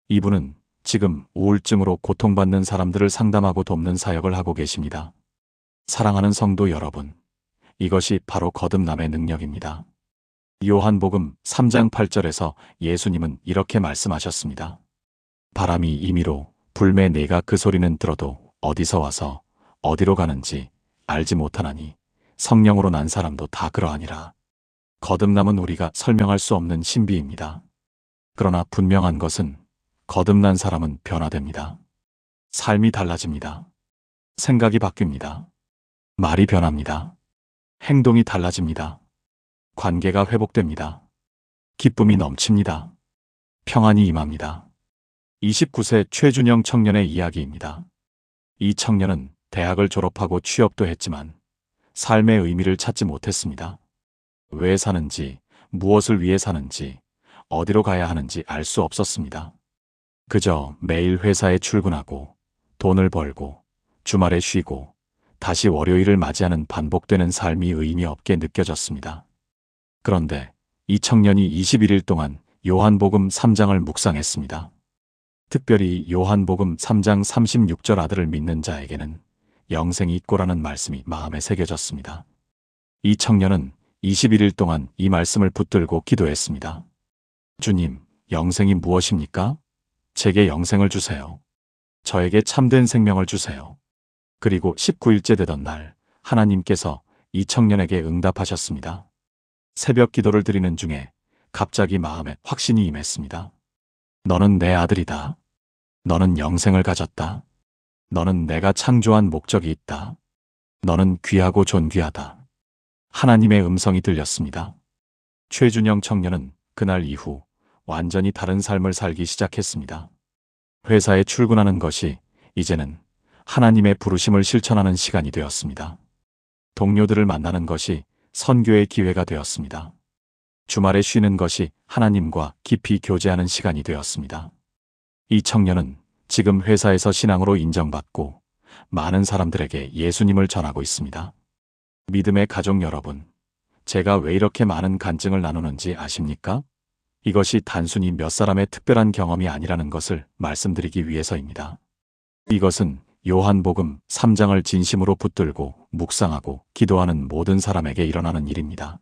이분은 지금 우울증으로 고통받는 사람들을 상담하고 돕는 사역을 하고 계십니다. 사랑하는 성도 여러분, 이것이 바로 거듭남의 능력입니다. 요한복음 3장 8절에서 예수님은 이렇게 말씀하셨습니다. 바람이 임의로 불매 내가 그 소리는 들어도 어디서 와서 어디로 가는지 알지 못하나니 성령으로 난 사람도 다 그러하니라. 거듭남은 우리가 설명할 수 없는 신비입니다. 그러나 분명한 것은 거듭난 사람은 변화됩니다. 삶이 달라집니다. 생각이 바뀝니다. 말이 변합니다. 행동이 달라집니다. 관계가 회복됩니다. 기쁨이 넘칩니다. 평안이 임합니다. 29세 최준영 청년의 이야기입니다. 이 청년은 대학을 졸업하고 취업도 했지만 삶의 의미를 찾지 못했습니다. 왜 사는지, 무엇을 위해 사는지, 어디로 가야 하는지 알 수 없었습니다. 그저 매일 회사에 출근하고 돈을 벌고 주말에 쉬고 다시 월요일을 맞이하는 반복되는 삶이 의미 없게 느껴졌습니다. 그런데 이 청년이 21일 동안 요한복음 3장을 묵상했습니다. 특별히 요한복음 3장 36절 아들을 믿는 자에게는 영생이 있고라는 말씀이 마음에 새겨졌습니다. 이 청년은 21일 동안 이 말씀을 붙들고 기도했습니다. 주님, 영생이 무엇입니까? 제게 영생을 주세요. 저에게 참된 생명을 주세요. 그리고 19일째 되던 날 하나님께서 이 청년에게 응답하셨습니다. 새벽 기도를 드리는 중에 갑자기 마음에 확신이 임했습니다. 너는 내 아들이다. 너는 영생을 가졌다. 너는 내가 창조한 목적이 있다. 너는 귀하고 존귀하다. 하나님의 음성이 들렸습니다. 최준영 청년은 그날 이후 완전히 다른 삶을 살기 시작했습니다. 회사에 출근하는 것이 이제는 하나님의 부르심을 실천하는 시간이 되었습니다. 동료들을 만나는 것이 선교의 기회가 되었습니다. 주말에 쉬는 것이 하나님과 깊이 교제하는 시간이 되었습니다. 이 청년은 지금 회사에서 신앙으로 인정받고 많은 사람들에게 예수님을 전하고 있습니다. 믿음의 가족 여러분, 제가 왜 이렇게 많은 간증을 나누는지 아십니까? 이것이 단순히 몇 사람의 특별한 경험이 아니라는 것을 말씀드리기 위해서입니다. 이것은 요한복음 3장을 진심으로 붙들고 묵상하고 기도하는 모든 사람에게 일어나는 일입니다.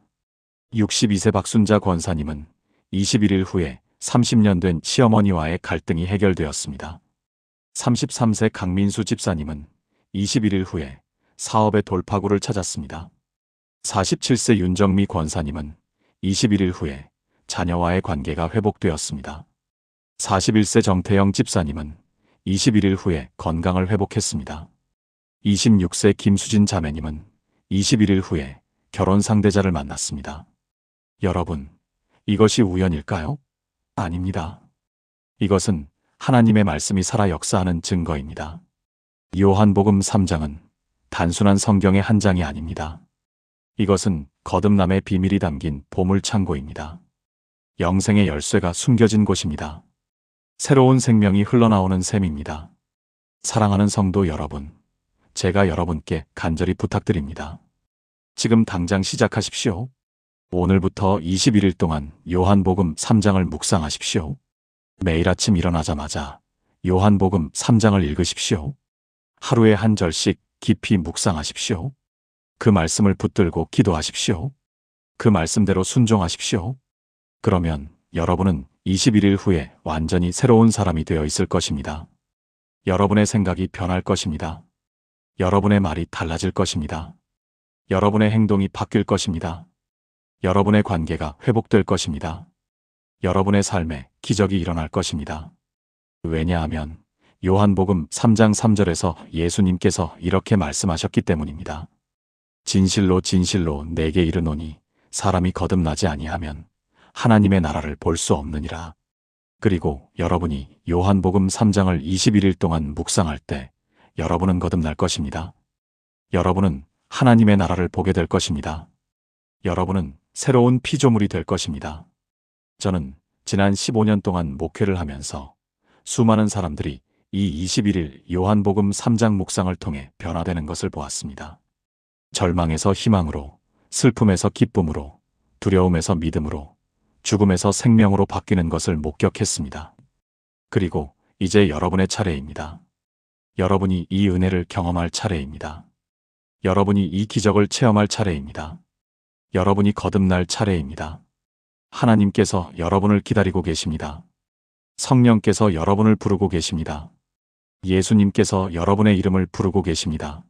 62세 박순자 권사님은 21일 후에 30년 된 시어머니와의 갈등이 해결되었습니다. 33세 강민수 집사님은 21일 후에 사업의 돌파구를 찾았습니다. 47세 윤정미 권사님은 21일 후에 자녀와의 관계가 회복되었습니다. 41세 정태영 집사님은 21일 후에 건강을 회복했습니다. 26세 김수진 자매님은 21일 후에 결혼 상대자를 만났습니다. 여러분, 이것이 우연일까요? 아닙니다. 이것은 하나님의 말씀이 살아 역사하는 증거입니다. 요한복음 3장은 단순한 성경의 한 장이 아닙니다. 이것은 거듭남의 비밀이 담긴 보물창고입니다. 영생의 열쇠가 숨겨진 곳입니다. 새로운 생명이 흘러나오는 셈입니다. 사랑하는 성도 여러분, 제가 여러분께 간절히 부탁드립니다. 지금 당장 시작하십시오. 오늘부터 21일 동안 요한복음 3장을 묵상하십시오. 매일 아침 일어나자마자 요한복음 3장을 읽으십시오. 하루에 한 절씩 깊이 묵상하십시오. 그 말씀을 붙들고 기도하십시오. 그 말씀대로 순종하십시오. 그러면 여러분은 21일 후에 완전히 새로운 사람이 되어 있을 것입니다. 여러분의 생각이 변할 것입니다. 여러분의 말이 달라질 것입니다. 여러분의 행동이 바뀔 것입니다. 여러분의 관계가 회복될 것입니다. 여러분의 삶에 기적이 일어날 것입니다. 왜냐하면 요한복음 3장 3절에서 예수님께서 이렇게 말씀하셨기 때문입니다. 진실로 진실로 내게 이르노니 사람이 거듭나지 아니하면 하나님의 나라를 볼 수 없느니라. 그리고 여러분이 요한복음 3장을 21일 동안 묵상할 때 여러분은 거듭날 것입니다. 여러분은 하나님의 나라를 보게 될 것입니다. 여러분은 새로운 피조물이 될 것입니다. 저는 지난 15년 동안 목회를 하면서 수많은 사람들이 이 21일 요한복음 3장 묵상을 통해 변화되는 것을 보았습니다. 절망에서 희망으로, 슬픔에서 기쁨으로, 두려움에서 믿음으로, 죽음에서 생명으로 바뀌는 것을 목격했습니다. 그리고 이제 여러분의 차례입니다. 여러분이 이 은혜를 경험할 차례입니다. 여러분이 이 기적을 체험할 차례입니다. 여러분이 거듭날 차례입니다. 하나님께서 여러분을 기다리고 계십니다. 성령께서 여러분을 부르고 계십니다. 예수님께서 여러분의 이름을 부르고 계십니다.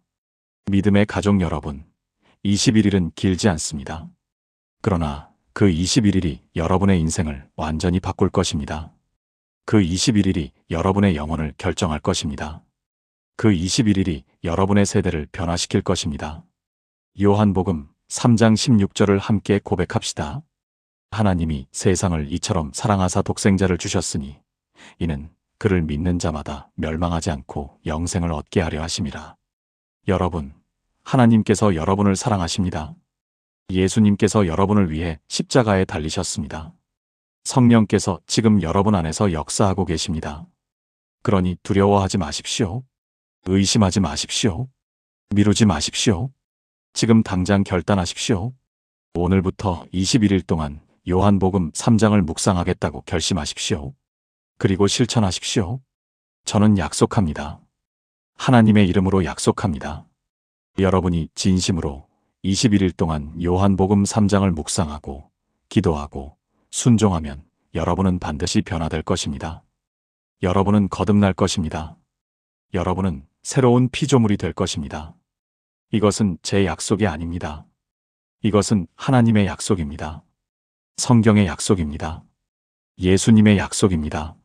믿음의 가족 여러분, 21일은 길지 않습니다. 그러나 그 21일이 여러분의 인생을 완전히 바꿀 것입니다. 그 21일이 여러분의 영혼을 결정할 것입니다. 그 21일이 여러분의 세대를 변화시킬 것입니다. 요한복음 3장 16절을 함께 고백합시다. 하나님이 세상을 이처럼 사랑하사 독생자를 주셨으니 이는 그를 믿는 자마다 멸망하지 않고 영생을 얻게 하려 하심이라. 여러분, 하나님께서 여러분을 사랑하십니다. 예수님께서 여러분을 위해 십자가에 달리셨습니다. 성령께서 지금 여러분 안에서 역사하고 계십니다. 그러니 두려워하지 마십시오. 의심하지 마십시오. 미루지 마십시오. 지금 당장 결단하십시오. 오늘부터 21일 동안 요한복음 3장을 묵상하겠다고 결심하십시오. 그리고 실천하십시오. 저는 약속합니다. 하나님의 이름으로 약속합니다. 여러분이 진심으로 21일 동안 요한복음 3장을 묵상하고 기도하고 순종하면 여러분은 반드시 변화될 것입니다. 여러분은 거듭날 것입니다. 여러분은 새로운 피조물이 될 것입니다. 이것은 제 약속이 아닙니다. 이것은 하나님의 약속입니다. 성경의 약속입니다. 예수님의 약속입니다.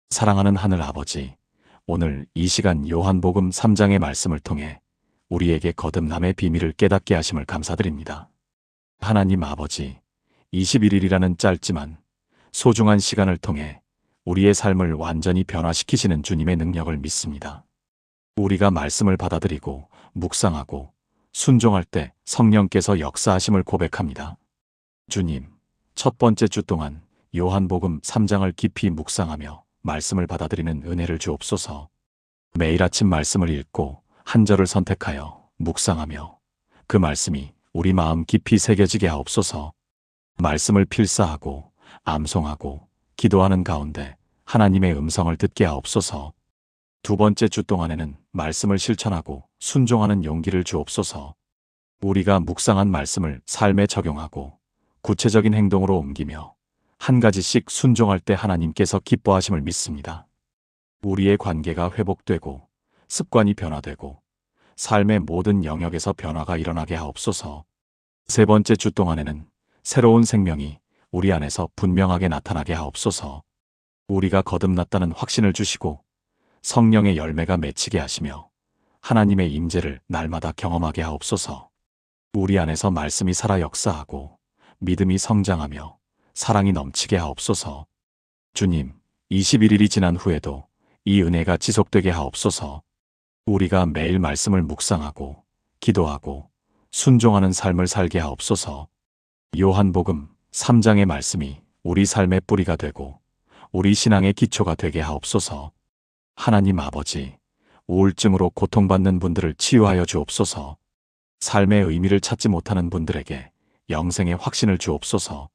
사랑하는 하늘 아버지, 오늘 이 시간 요한복음 3장의 말씀을 통해 우리에게 거듭남의 비밀을 깨닫게 하심을 감사드립니다. 하나님 아버지, 21일이라는 짧지만 소중한 시간을 통해 우리의 삶을 완전히 변화시키시는 주님의 능력을 믿습니다. 우리가 말씀을 받아들이고 묵상하고 순종할 때 성령께서 역사하심을 고백합니다. 주님, 첫 번째 주 동안 요한복음 3장을 깊이 묵상하며 말씀을 받아들이는 은혜를 주옵소서. 매일 아침 말씀을 읽고 한 절을 선택하여 묵상하며 그 말씀이 우리 마음 깊이 새겨지게 하옵소서. 말씀을 필사하고 암송하고 기도하는 가운데 하나님의 음성을 듣게 하옵소서. 두 번째 주 동안에는 말씀을 실천하고 순종하는 용기를 주옵소서. 우리가 묵상한 말씀을 삶에 적용하고 구체적인 행동으로 옮기며 한 가지씩 순종할 때 하나님께서 기뻐하심을 믿습니다. 우리의 관계가 회복되고 습관이 변화되고 삶의 모든 영역에서 변화가 일어나게 하옵소서. 세 번째 주 동안에는 새로운 생명이 우리 안에서 분명하게 나타나게 하옵소서. 우리가 거듭났다는 확신을 주시고 성령의 열매가 맺히게 하시며 하나님의 임재를 날마다 경험하게 하옵소서. 우리 안에서 말씀이 살아 역사하고 믿음이 성장하며 사랑이 넘치게 하옵소서. 주님, 21일이 지난 후에도 이 은혜가 지속되게 하옵소서. 우리가 매일 말씀을 묵상하고 기도하고 순종하는 삶을 살게 하옵소서. 요한복음 3장의 말씀이 우리 삶의 뿌리가 되고 우리 신앙의 기초가 되게 하옵소서. 하나님 아버지, 우울증으로 고통받는 분들을 치유하여 주옵소서. 삶의 의미를 찾지 못하는 분들에게 영생의 확신을 주옵소서.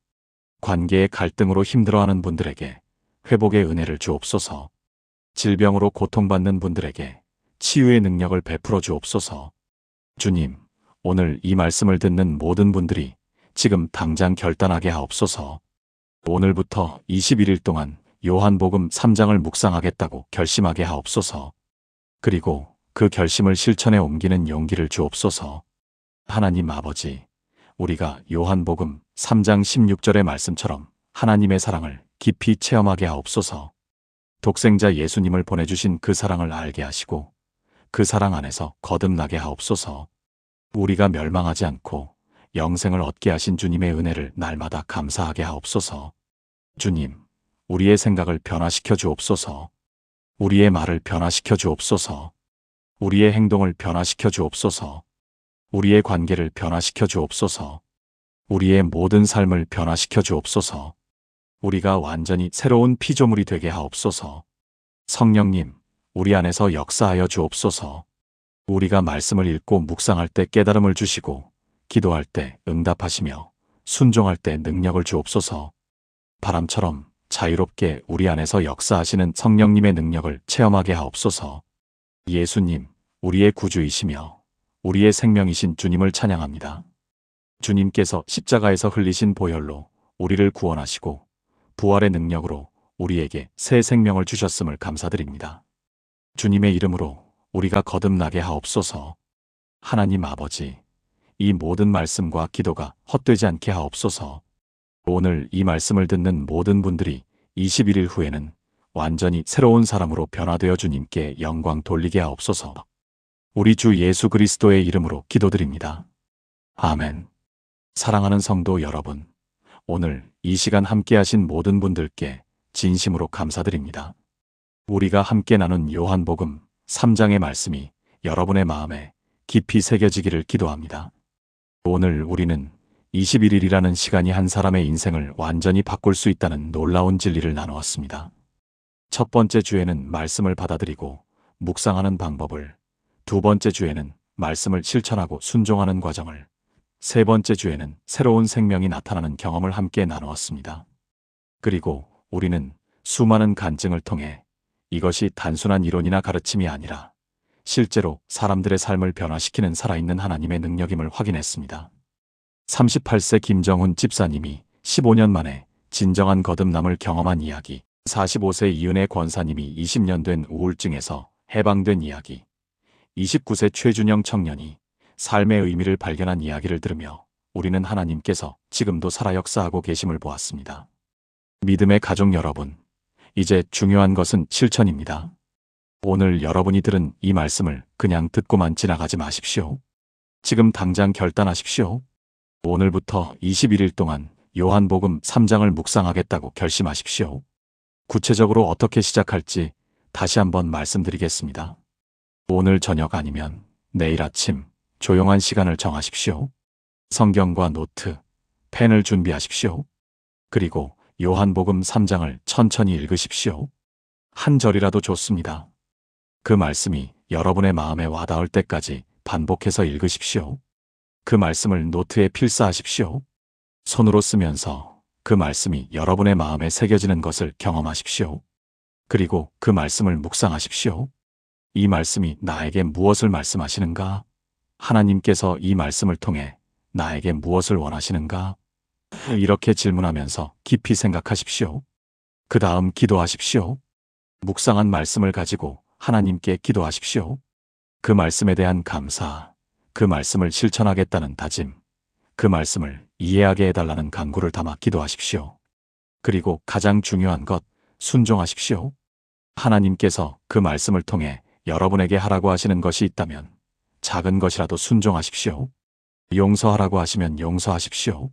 관계의 갈등으로 힘들어하는 분들에게 회복의 은혜를 주옵소서. 질병으로 고통받는 분들에게 치유의 능력을 베풀어 주옵소서. 주님, 오늘 이 말씀을 듣는 모든 분들이 지금 당장 결단하게 하옵소서. 오늘부터 21일 동안 요한복음 3장을 묵상하겠다고 결심하게 하옵소서. 그리고 그 결심을 실천에 옮기는 용기를 주옵소서. 하나님 아버지, 우리가 요한복음 3장 16절의 말씀처럼 하나님의 사랑을 깊이 체험하게 하옵소서. 독생자 예수님을 보내주신 그 사랑을 알게 하시고 그 사랑 안에서 거듭나게 하옵소서. 우리가 멸망하지 않고 영생을 얻게 하신 주님의 은혜를 날마다 감사하게 하옵소서. 주님, 우리의 생각을 변화시켜 주옵소서. 우리의 말을 변화시켜 주옵소서. 우리의 행동을 변화시켜 주옵소서. 우리의 관계를 변화시켜 주옵소서. 우리의 모든 삶을 변화시켜 주옵소서. 우리가 완전히 새로운 피조물이 되게 하옵소서. 성령님, 우리 안에서 역사하여 주옵소서. 우리가 말씀을 읽고 묵상할 때 깨달음을 주시고 기도할 때 응답하시며 순종할 때 능력을 주옵소서. 바람처럼 자유롭게 우리 안에서 역사하시는 성령님의 능력을 체험하게 하옵소서. 예수님, 우리의 구주이시며 우리의 생명이신 주님을 찬양합니다. 주님께서 십자가에서 흘리신 보혈로 우리를 구원하시고 부활의 능력으로 우리에게 새 생명을 주셨음을 감사드립니다. 주님의 이름으로 우리가 거듭나게 하옵소서. 하나님 아버지, 이 모든 말씀과 기도가 헛되지 않게 하옵소서. 오늘 이 말씀을 듣는 모든 분들이 21일 후에는 완전히 새로운 사람으로 변화되어 주님께 영광 돌리게 하옵소서. 우리 주 예수 그리스도의 이름으로 기도드립니다. 아멘. 사랑하는 성도 여러분, 오늘 이 시간 함께 하신 모든 분들께 진심으로 감사드립니다. 우리가 함께 나눈 요한복음 3장의 말씀이 여러분의 마음에 깊이 새겨지기를 기도합니다. 오늘 우리는 21일이라는 시간이 한 사람의 인생을 완전히 바꿀 수 있다는 놀라운 진리를 나누었습니다. 첫 번째 주에는 말씀을 받아들이고 묵상하는 방법을, 두 번째 주에는 말씀을 실천하고 순종하는 과정을, 세 번째 주에는 새로운 생명이 나타나는 경험을 함께 나누었습니다. 그리고 우리는 수많은 간증을 통해 이것이 단순한 이론이나 가르침이 아니라 실제로 사람들의 삶을 변화시키는 살아있는 하나님의 능력임을 확인했습니다. 38세 김정훈 집사님이 15년 만에 진정한 거듭남을 경험한 이야기, 45세 이은혜 권사님이 20년 된 우울증에서 해방된 이야기, 29세 최준영 청년이 삶의 의미를 발견한 이야기를 들으며 우리는 하나님께서 지금도 살아 역사하고 계심을 보았습니다. 믿음의 가족 여러분, 이제 중요한 것은 실천입니다. 오늘 여러분이 들은 이 말씀을 그냥 듣고만 지나가지 마십시오. 지금 당장 결단하십시오. 오늘부터 21일 동안 요한복음 3장을 묵상하겠다고 결심하십시오. 구체적으로 어떻게 시작할지 다시 한번 말씀드리겠습니다. 오늘 저녁 아니면 내일 아침 조용한 시간을 정하십시오. 성경과 노트, 펜을 준비하십시오. 그리고 요한복음 3장을 천천히 읽으십시오. 한 절이라도 좋습니다. 그 말씀이 여러분의 마음에 와닿을 때까지 반복해서 읽으십시오. 그 말씀을 노트에 필사하십시오. 손으로 쓰면서 그 말씀이 여러분의 마음에 새겨지는 것을 경험하십시오. 그리고 그 말씀을 묵상하십시오. 이 말씀이 나에게 무엇을 말씀하시는가? 하나님께서 이 말씀을 통해 나에게 무엇을 원하시는가? 이렇게 질문하면서 깊이 생각하십시오. 그 다음 기도하십시오. 묵상한 말씀을 가지고 하나님께 기도하십시오. 그 말씀에 대한 감사, 그 말씀을 실천하겠다는 다짐, 그 말씀을 이해하게 해달라는 간구를 담아 기도하십시오. 그리고 가장 중요한 것, 순종하십시오. 하나님께서 그 말씀을 통해 여러분에게 하라고 하시는 것이 있다면 작은 것이라도 순종하십시오. 용서하라고 하시면 용서하십시오.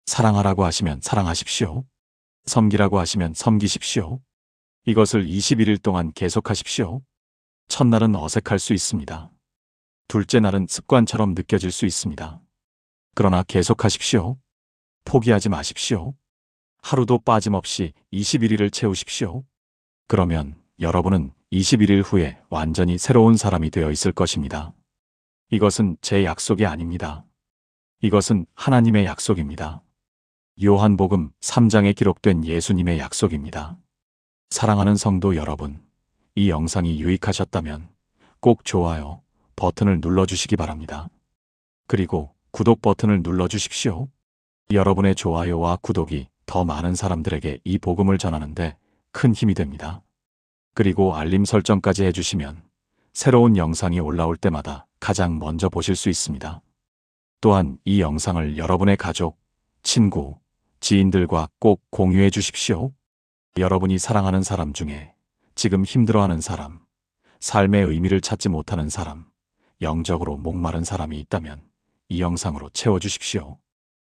사랑하라고 하시면 사랑하십시오. 섬기라고 하시면 섬기십시오. 이것을 21일 동안 계속하십시오. 첫날은 어색할 수 있습니다. 둘째 날은 습관처럼 느껴질 수 있습니다. 그러나 계속하십시오. 포기하지 마십시오. 하루도 빠짐없이 21일을 채우십시오. 그러면 여러분은 21일 후에 완전히 새로운 사람이 되어 있을 것입니다. 이것은 제 약속이 아닙니다. 이것은 하나님의 약속입니다. 요한복음 3장에 기록된 예수님의 약속입니다. 사랑하는 성도 여러분, 이 영상이 유익하셨다면 꼭 좋아요 버튼을 눌러주시기 바랍니다. 그리고 구독 버튼을 눌러주십시오. 여러분의 좋아요와 구독이 더 많은 사람들에게 이 복음을 전하는데 큰 힘이 됩니다. 그리고 알림 설정까지 해주시면 새로운 영상이 올라올 때마다 가장 먼저 보실 수 있습니다. 또한 이 영상을 여러분의 가족, 친구, 지인들과 꼭 공유해 주십시오. 여러분이 사랑하는 사람 중에 지금 힘들어하는 사람, 삶의 의미를 찾지 못하는 사람, 영적으로 목마른 사람이 있다면 이 영상으로 채워주십시오.